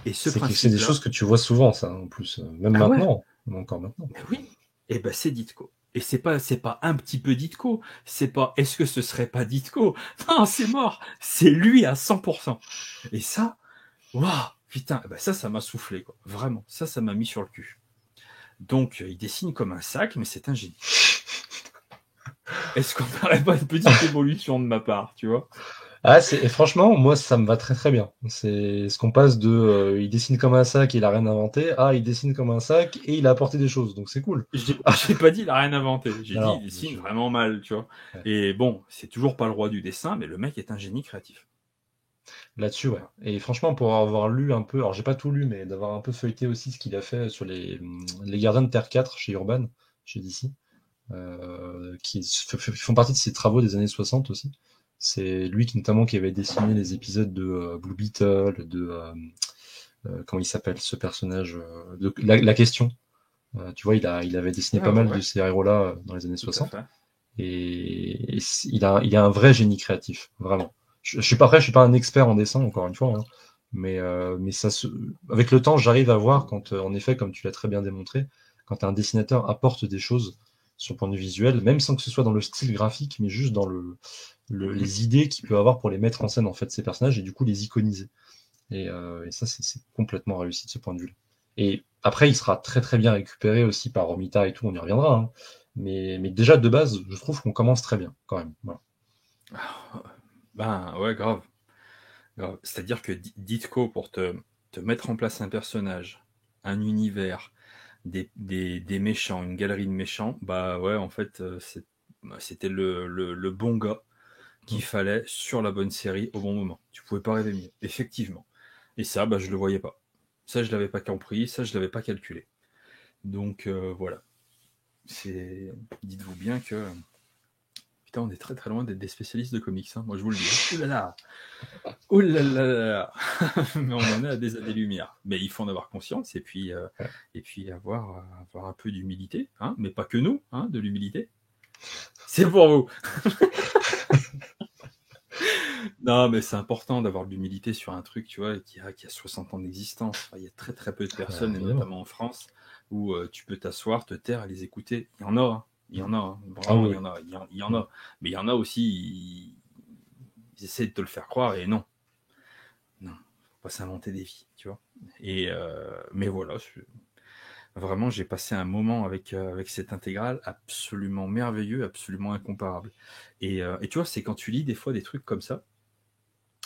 Et c'est des choses que tu vois souvent, ça, en plus. Même maintenant. Ouais. Encore maintenant. Mais oui. Et ben c'est Ditko. Et c'est pas un petit peu Ditko. C'est pas est-ce que ce serait pas Ditko. Non, c'est mort. C'est lui à 100%. Et ça, waouh, putain, ben ça m'a soufflé, quoi. Vraiment. Ça m'a mis sur le cul. Donc, il dessine comme un sac, mais c'est un génie. Est-ce qu'on n'aurait pas une petite évolution de ma part, tu vois? Et franchement, moi, ça me va très très bien. C'est ce qu'on passe de il dessine comme un sac et il a rien inventé, à il dessine comme un sac et il a apporté des choses. Donc c'est cool. J'ai pas dit il a rien inventé. J'ai dit il dessine vraiment mal, tu vois. Ouais. Et bon, c'est toujours pas le roi du dessin, mais le mec est un génie créatif. Là-dessus, ouais. Et franchement, pour avoir lu un peu, alors j'ai pas tout lu, mais d'avoir un peu feuilleté aussi ce qu'il a fait sur les Gardiens de Terre 4 chez Urban, chez DC, qui font partie de ses travaux des années 60 aussi. C'est lui notamment qui avait dessiné les épisodes de Blue Beetle, comment il s'appelle ce personnage, de la question. Tu vois, il avait dessiné pas mal de ces héros-là dans les années 60. Et il a un vrai génie créatif, vraiment. Je suis pas un expert en dessin, encore une fois, hein, mais avec le temps, j'arrive à voir quand, en effet, comme tu l'as très bien démontré, quand un dessinateur apporte des choses sur le point de vue visuel, même sans que ce soit dans le style graphique, mais juste dans les idées qu'il peut avoir pour les mettre en scène, en fait, ces personnages, et du coup les iconiser. Et ça, c'est complètement réussi de ce point de vue-là. Et après, il sera très très bien récupéré aussi par Romita et tout, on y reviendra. Hein. Mais déjà, de base, je trouve qu'on commence très bien, quand même. Voilà. Ben ouais, grave. C'est-à-dire que Ditko, pour te mettre en place un personnage, un univers, des méchants, une galerie de méchants, bah ouais, en fait, c'était le bon gars qu'il fallait sur la bonne série au bon moment. Tu pouvais pas rêver mieux, effectivement. Et ça, bah, je le voyais pas. Ça, je l'avais pas compris, ça, je l'avais pas calculé. Donc voilà. Dites-vous bien que putain, on est très très loin d'être des spécialistes de comics. Hein. Moi, je vous le dis. Ouh là là. Ouh là là là. Mais on en est à des années-lumière. Mais il faut en avoir conscience et puis avoir un peu d'humilité. Hein. Mais pas que nous, hein, de l'humilité. C'est pour vous. Non, mais c'est important d'avoir de l'humilité sur un truc, tu vois, qui a 60 ans d'existence. Enfin, il y a très très peu de personnes, et notamment en France, où tu peux t'asseoir, te taire et les écouter. Il y en a, hein. Il y en a, hein. Vraiment, il y en a, il y en a. Mais il y en a aussi, ils essaient de te le faire croire, et non. Non, faut pas s'inventer des vies, tu vois. Et mais voilà, vraiment, j'ai passé un moment avec cette intégrale absolument merveilleux, absolument incomparable. Et tu vois, c'est quand tu lis des fois des trucs comme ça,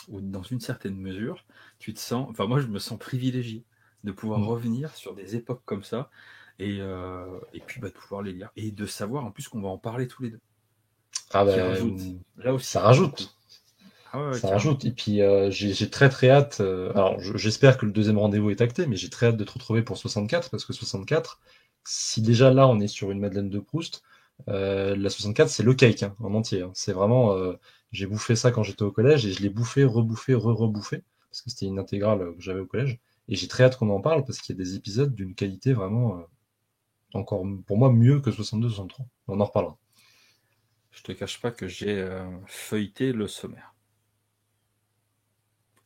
où dans une certaine mesure, tu te sens, enfin moi je me sens privilégié de pouvoir revenir sur des époques comme ça, et puis de pouvoir les lire, et de savoir en plus qu'on va en parler tous les deux. Ah bah, là aussi, ça rajoute. Ah ouais, ça rajoute. Et puis j'ai très très hâte. Alors j'espère que le deuxième rendez-vous est acté, mais j'ai très hâte de te retrouver pour 64, parce que 64, si déjà là on est sur une Madeleine de Proust, la 64 c'est le cake hein, en entier. Hein. C'est vraiment, j'ai bouffé ça quand j'étais au collège et je l'ai bouffé, rebouffé, rebouffé parce que c'était une intégrale que j'avais au collège. Et j'ai très hâte qu'on en parle parce qu'il y a des épisodes d'une qualité vraiment encore pour moi mieux que 62-63. On en reparlera. Je te cache pas que j'ai feuilleté le sommaire.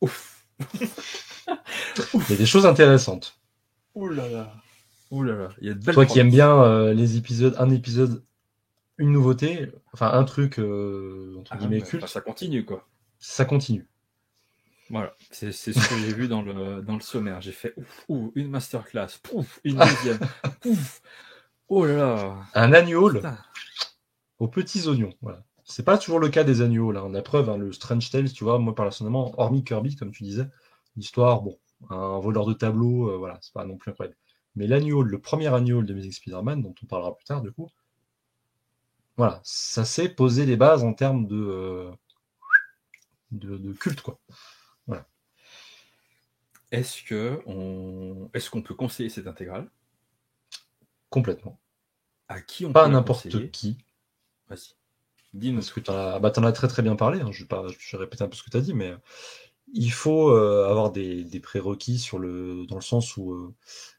Ouf. Il y a des choses intéressantes. Ouh là là. Ouh là là. Il y a de belles Toi qui aimes bien les épisodes, un épisode, une nouveauté, enfin un truc entre guillemets culte. Ça continue quoi. Ça continue. Voilà, c'est ce que j'ai vu dans le sommaire. J'ai fait ouf, une masterclass, pouf, une deuxième, pouf. Oh là là. Un annual aux petits oignons. Voilà. C'est pas toujours le cas des annuals. Là. On a preuve, hein, le Strange Tales, tu vois, moi personnellement, hormis Kirby, comme tu disais, l'histoire, bon, un voleur de tableau, voilà, c'est pas non plus incroyable. Mais l'annual, le premier annual de Amazing Spider-Man, dont on parlera plus tard, du coup, voilà, ça s'est posé les bases en termes de culte, quoi. Voilà. Est-ce qu'on peut conseiller cette intégrale? Complètement. À qui on Pas peut la n'importe conseiller? qui, Vas-y, dis-nous parce tout. que t'en as très très bien parlé, hein, je vais répéter un peu ce que tu as dit, mais il faut avoir des prérequis dans le sens où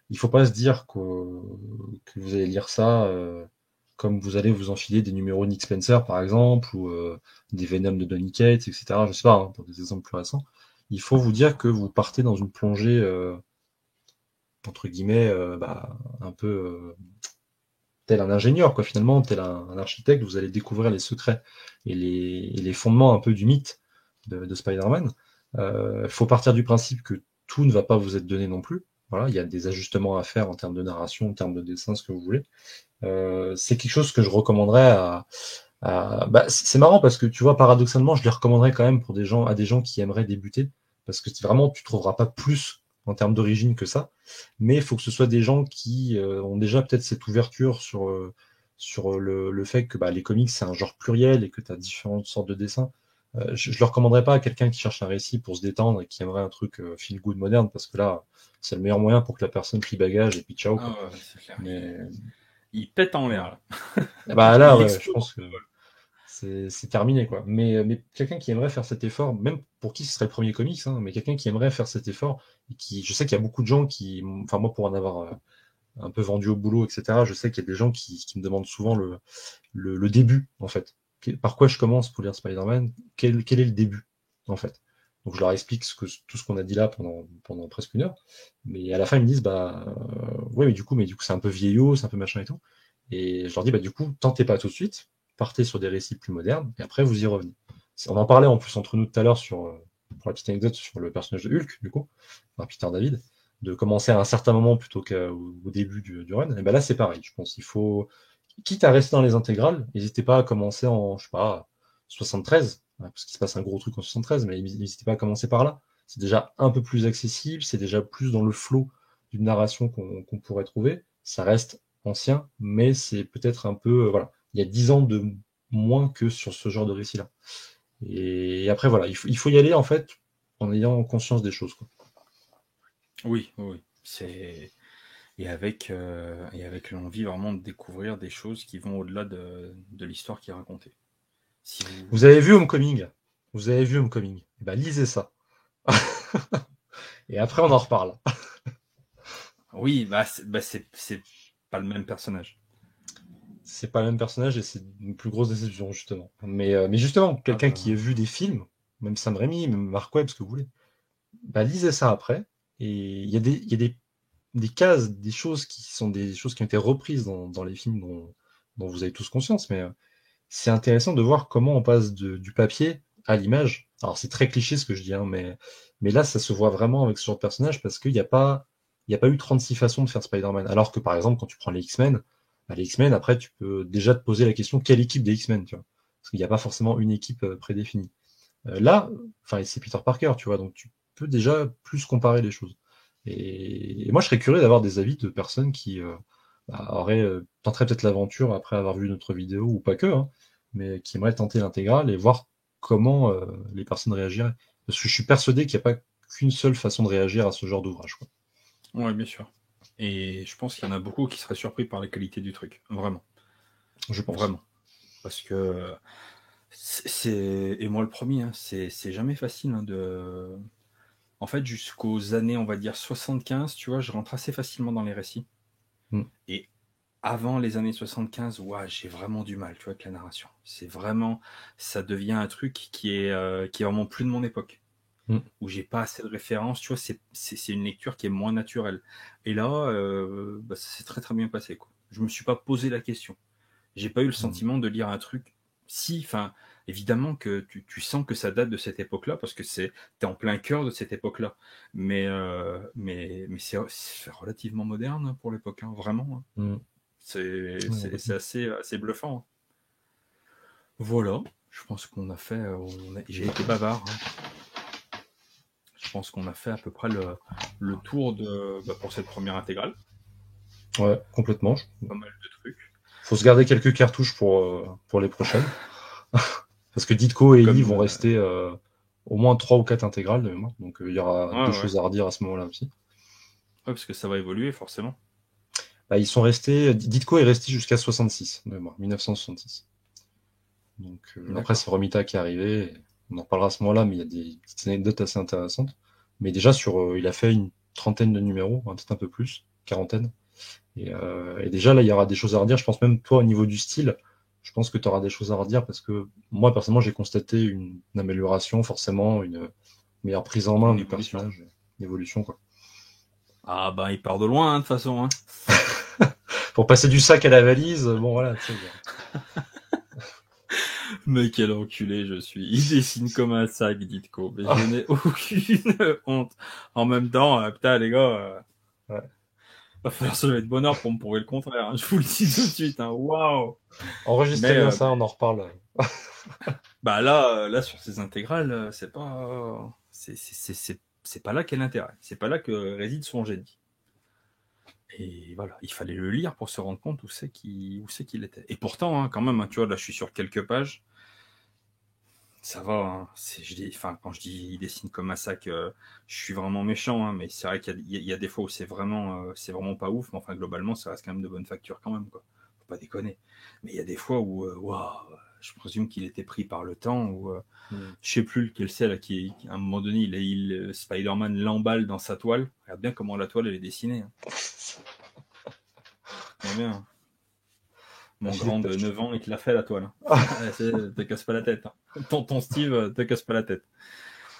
il faut pas se dire que vous allez lire ça comme vous allez vous enfiler des numéros de Nick Spencer, par exemple, ou des Venom de Donny Cates, etc. Je sais pas, hein, pour des exemples plus récents. Il faut vous dire que vous partez dans une plongée, entre guillemets, un peu tel un ingénieur, quoi, finalement, tel un architecte. Vous allez découvrir les secrets et les fondements un peu du mythe de Spider-Man. Il faut partir du principe que tout ne va pas vous être donné non plus. Voilà, il y a des ajustements à faire en termes de narration, en termes de dessin, ce que vous voulez. C'est quelque chose que je recommanderais c'est marrant parce que tu vois, paradoxalement, je les recommanderais quand même à des gens qui aimeraient débuter, parce que vraiment, tu trouveras pas plus en termes d'origine que ça. Mais il faut que ce soit des gens qui ont déjà peut-être cette ouverture sur le fait que les comics c'est un genre pluriel et que tu as différentes sortes de dessins. Je le recommanderais pas à quelqu'un qui cherche un récit pour se détendre et qui aimerait un truc feel good moderne, parce que là, c'est le meilleur moyen pour que la personne plie bagage et puis ciao, Ah quoi. ouais, c'est clair. Mais Il pète en l'air, voilà. là. Bah là, Il ouais, je explose. pense que c'est terminé, quoi. Mais quelqu'un qui aimerait faire cet effort, même pour qui ce serait le premier comics, hein, mais quelqu'un qui aimerait faire cet effort, et je sais qu'il y a beaucoup de gens enfin moi pour en avoir un peu vendu au boulot, etc., je sais qu'il y a des gens qui me demandent souvent le début, en fait. Par quoi je commence pour lire Spider-Man? Quel est le début, en fait? Donc je leur explique tout ce qu'on a dit là pendant presque une heure, mais à la fin ils me disent ouais mais du coup c'est un peu vieillot, c'est un peu machin et tout. Et je leur dis du coup tentez pas tout de suite, partez sur des récits plus modernes et après vous y revenez. On en parlait en plus entre nous tout à l'heure pour la petite anecdote sur le personnage de Hulk du coup, par Peter David, de commencer à un certain moment plutôt qu'au début du run. Et ben là c'est pareil, je pense qu'il faut, quitte à rester dans les intégrales, n'hésitez pas à commencer en, je sais pas, 73, parce qu'il se passe un gros truc en 73, mais n'hésitez pas à commencer par là. C'est déjà un peu plus accessible, c'est déjà plus dans le flot d'une narration qu'on pourrait trouver. Ça reste ancien, mais c'est peut-être un peu, voilà, il y a 10 ans de moins que sur ce genre de récit-là. Et après, voilà, il faut y aller, en fait, en ayant conscience des choses, quoi. Oui, oui, oui. Et avec l'envie vraiment de découvrir des choses qui vont au-delà de l'histoire qui est racontée. Si vous... Vous avez vu Homecoming? Vous avez vu Homecoming? Lisez ça. Et après, on en reparle. Oui, c'est pas le même personnage. C'est pas le même personnage et c'est une plus grosse déception, justement. Mais justement, Ah quelqu'un qui a bah, vu des films, même Sam Raimi, même Mark Webb, ce que vous voulez, lisez ça après. Et il y a des cases, des choses qui sont des choses qui ont été reprises dans les films dont vous avez tous conscience, mais c'est intéressant de voir comment on passe du papier à l'image. Alors c'est très cliché ce que je dis, hein, mais là ça se voit vraiment avec ce genre de personnage parce qu'il n'y a pas eu 36 façons de faire Spider-Man. Alors que par exemple quand tu prends les X-Men, les X-Men après tu peux déjà te poser la question quelle équipe des X-Men, tu vois. Parce qu'il n'y a pas forcément une équipe prédéfinie. Là, enfin c'est Peter Parker, tu vois, donc tu peux déjà plus comparer les choses. Et moi je serais curieux d'avoir des avis de personnes qui tenteraient peut-être l'aventure après avoir vu notre vidéo, ou pas que, hein, mais qui aimeraient tenter l'intégrale et voir comment les personnes réagiraient. Parce que je suis persuadé qu'il n'y a pas qu'une seule façon de réagir à ce genre d'ouvrage, quoi. ouais, bien sûr. Et je pense qu'il y en a beaucoup qui seraient surpris par la qualité du truc. Vraiment. Je pense. Vraiment. Parce que et moi le premier, hein, c'est jamais facile hein, de. En fait, jusqu'aux années, on va dire 75, tu vois, je rentre assez facilement dans les récits. Mm. Et avant les années 75, ouais, j'ai vraiment du mal, tu vois, avec la narration. C'est vraiment, ça devient un truc qui est vraiment plus de mon époque, Mm. où j'ai pas assez de références, tu vois, c'est une lecture qui est moins naturelle. Et là, ça s'est très très bien passé, quoi. Je me suis pas posé la question. J'ai pas eu le Mm. sentiment de lire un truc. Si, enfin, évidemment que tu sens que ça date de cette époque-là, parce que t'es en plein cœur de cette époque-là. Mais c'est relativement moderne pour l'époque, hein, vraiment. Hein. Mm. Ouais, C'est complètement. assez bluffant. Hein. Voilà, je pense qu'on a fait. J'ai été bavard. Hein. Je pense qu'on a fait à peu près le tour pour cette première intégrale. Ouais, complètement. Pas mal de trucs. Faut se garder quelques cartouches pour les prochaines. Parce que Ditko et Ellie Comme. vont rester au moins 3 ou 4 intégrales de mémoire. Donc il y aura Ouais, des ouais. choses à redire à ce moment-là aussi. Ouais, parce que ça va évoluer forcément. Bah, ils sont restés. Ditko est resté jusqu'à 66, de mémoire, 1966. Donc après, c'est Romita qui est arrivé. On en reparlera à ce moment-là, mais il y a des petites anecdotes assez intéressantes. Mais déjà, il a fait une trentaine de numéros, peut-être un peu plus, quarantaine. Et déjà, là, il y aura des choses à redire. Je pense même, toi, au niveau du style, je pense que tu auras des choses à redire parce que moi, personnellement, j'ai constaté une amélioration, forcément, une meilleure prise en main Une du évolution. personnage, une évolution, quoi. Ah bah il part de loin de toute façon. Hein. Pour passer du sac à la valise, bon voilà, tu sais. Mais quel enculé je suis. Il dessine comme un sac, Ditko. Mais je n'ai aucune honte. En même temps, putain les gars, Ouais. va falloir se lever de bonne heure pour me prouver le contraire. Hein. Je vous le dis tout de suite. Hein. Waouh. Enregistrez Mais bien ça, on en reparle. bah là sur ces intégrales, c'est pas, c'est pas là qu'est l'intérêt. C'est pas là que réside son génie. Et voilà, il fallait le lire pour se rendre compte où c'est qu'il était. Et pourtant, hein, quand même, hein, tu vois, là, je suis sur quelques pages. Ça va. Hein, quand je dis il dessine comme un sac, je suis vraiment méchant. Hein, mais c'est vrai qu'il y a des fois où c'est vraiment pas ouf. Mais enfin, globalement, ça reste quand même de bonne facture quand même. Quoi. Faut pas déconner. Mais il y a des fois où, je présume qu'il était pris par le temps. Ou je sais plus lequel c'est là qui, à un moment donné, Spider-Man l'emballe dans sa toile. Regarde bien comment la toile elle est dessinée. Hein. Bien. Mon grand de 9 ans, il te l'a fait la toile. Te casse pas la tête. Hein. Tonton Steve, te casse pas la tête.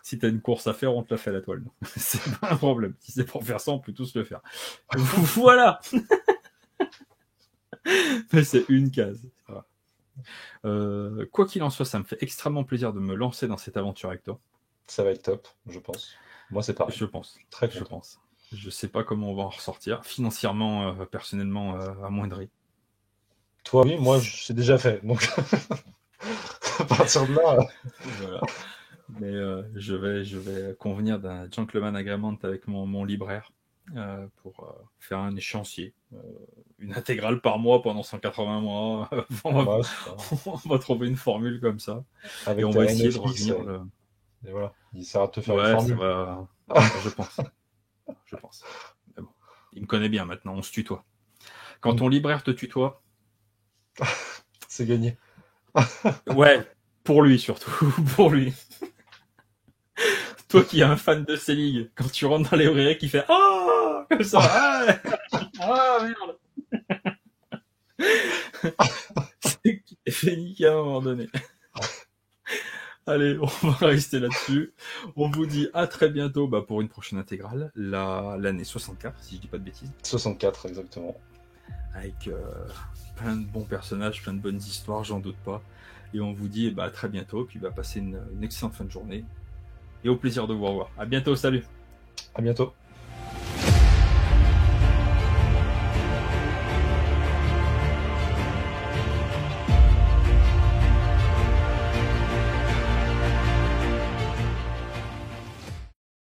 Si t'as une course à faire, on te la fait la toile. C'est pas un problème. Si c'est pour faire ça, on peut tous le faire. Voilà. Mais c'est une case. Quoi qu'il en soit, ça me fait extrêmement plaisir de me lancer dans cette aventure avec toi. Ça va être top, je pense. Moi, c'est pareil. Je pense. Très content. Je pense. Je sais pas comment on va en ressortir. Financièrement, personnellement, amoindri. Toi, oui, moi, c'est déjà fait. Donc, à partir de là. Voilà. Mais je vais convenir d'un gentleman agreement avec mon libraire pour faire un échéancier. Une intégrale par mois pendant 180 mois. On va trouver une formule comme ça. Avec et on va essayer de revenir. Et voilà, il essaiera de te faire une formule. Ça va. Je pense. Mais bon, il me connaît bien maintenant, on se tutoie. Quand ton libraire te tutoie, c'est gagné. Ouais, pour lui surtout, pour lui. Toi qui es un fan de ces ligues, quand tu rentres dans les librairies qui fait ah comme ça, ah merde. C'est que tu t'es fait niquer à un moment donné. Allez, on va rester là-dessus. On vous dit à très bientôt pour une prochaine intégrale, l'année 64, si je dis pas de bêtises. 64, exactement. Avec plein de bons personnages, plein de bonnes histoires, j'en doute pas. Et on vous dit à très bientôt, puis passez une excellente fin de journée. Et au plaisir de vous revoir. À bientôt, salut. À bientôt.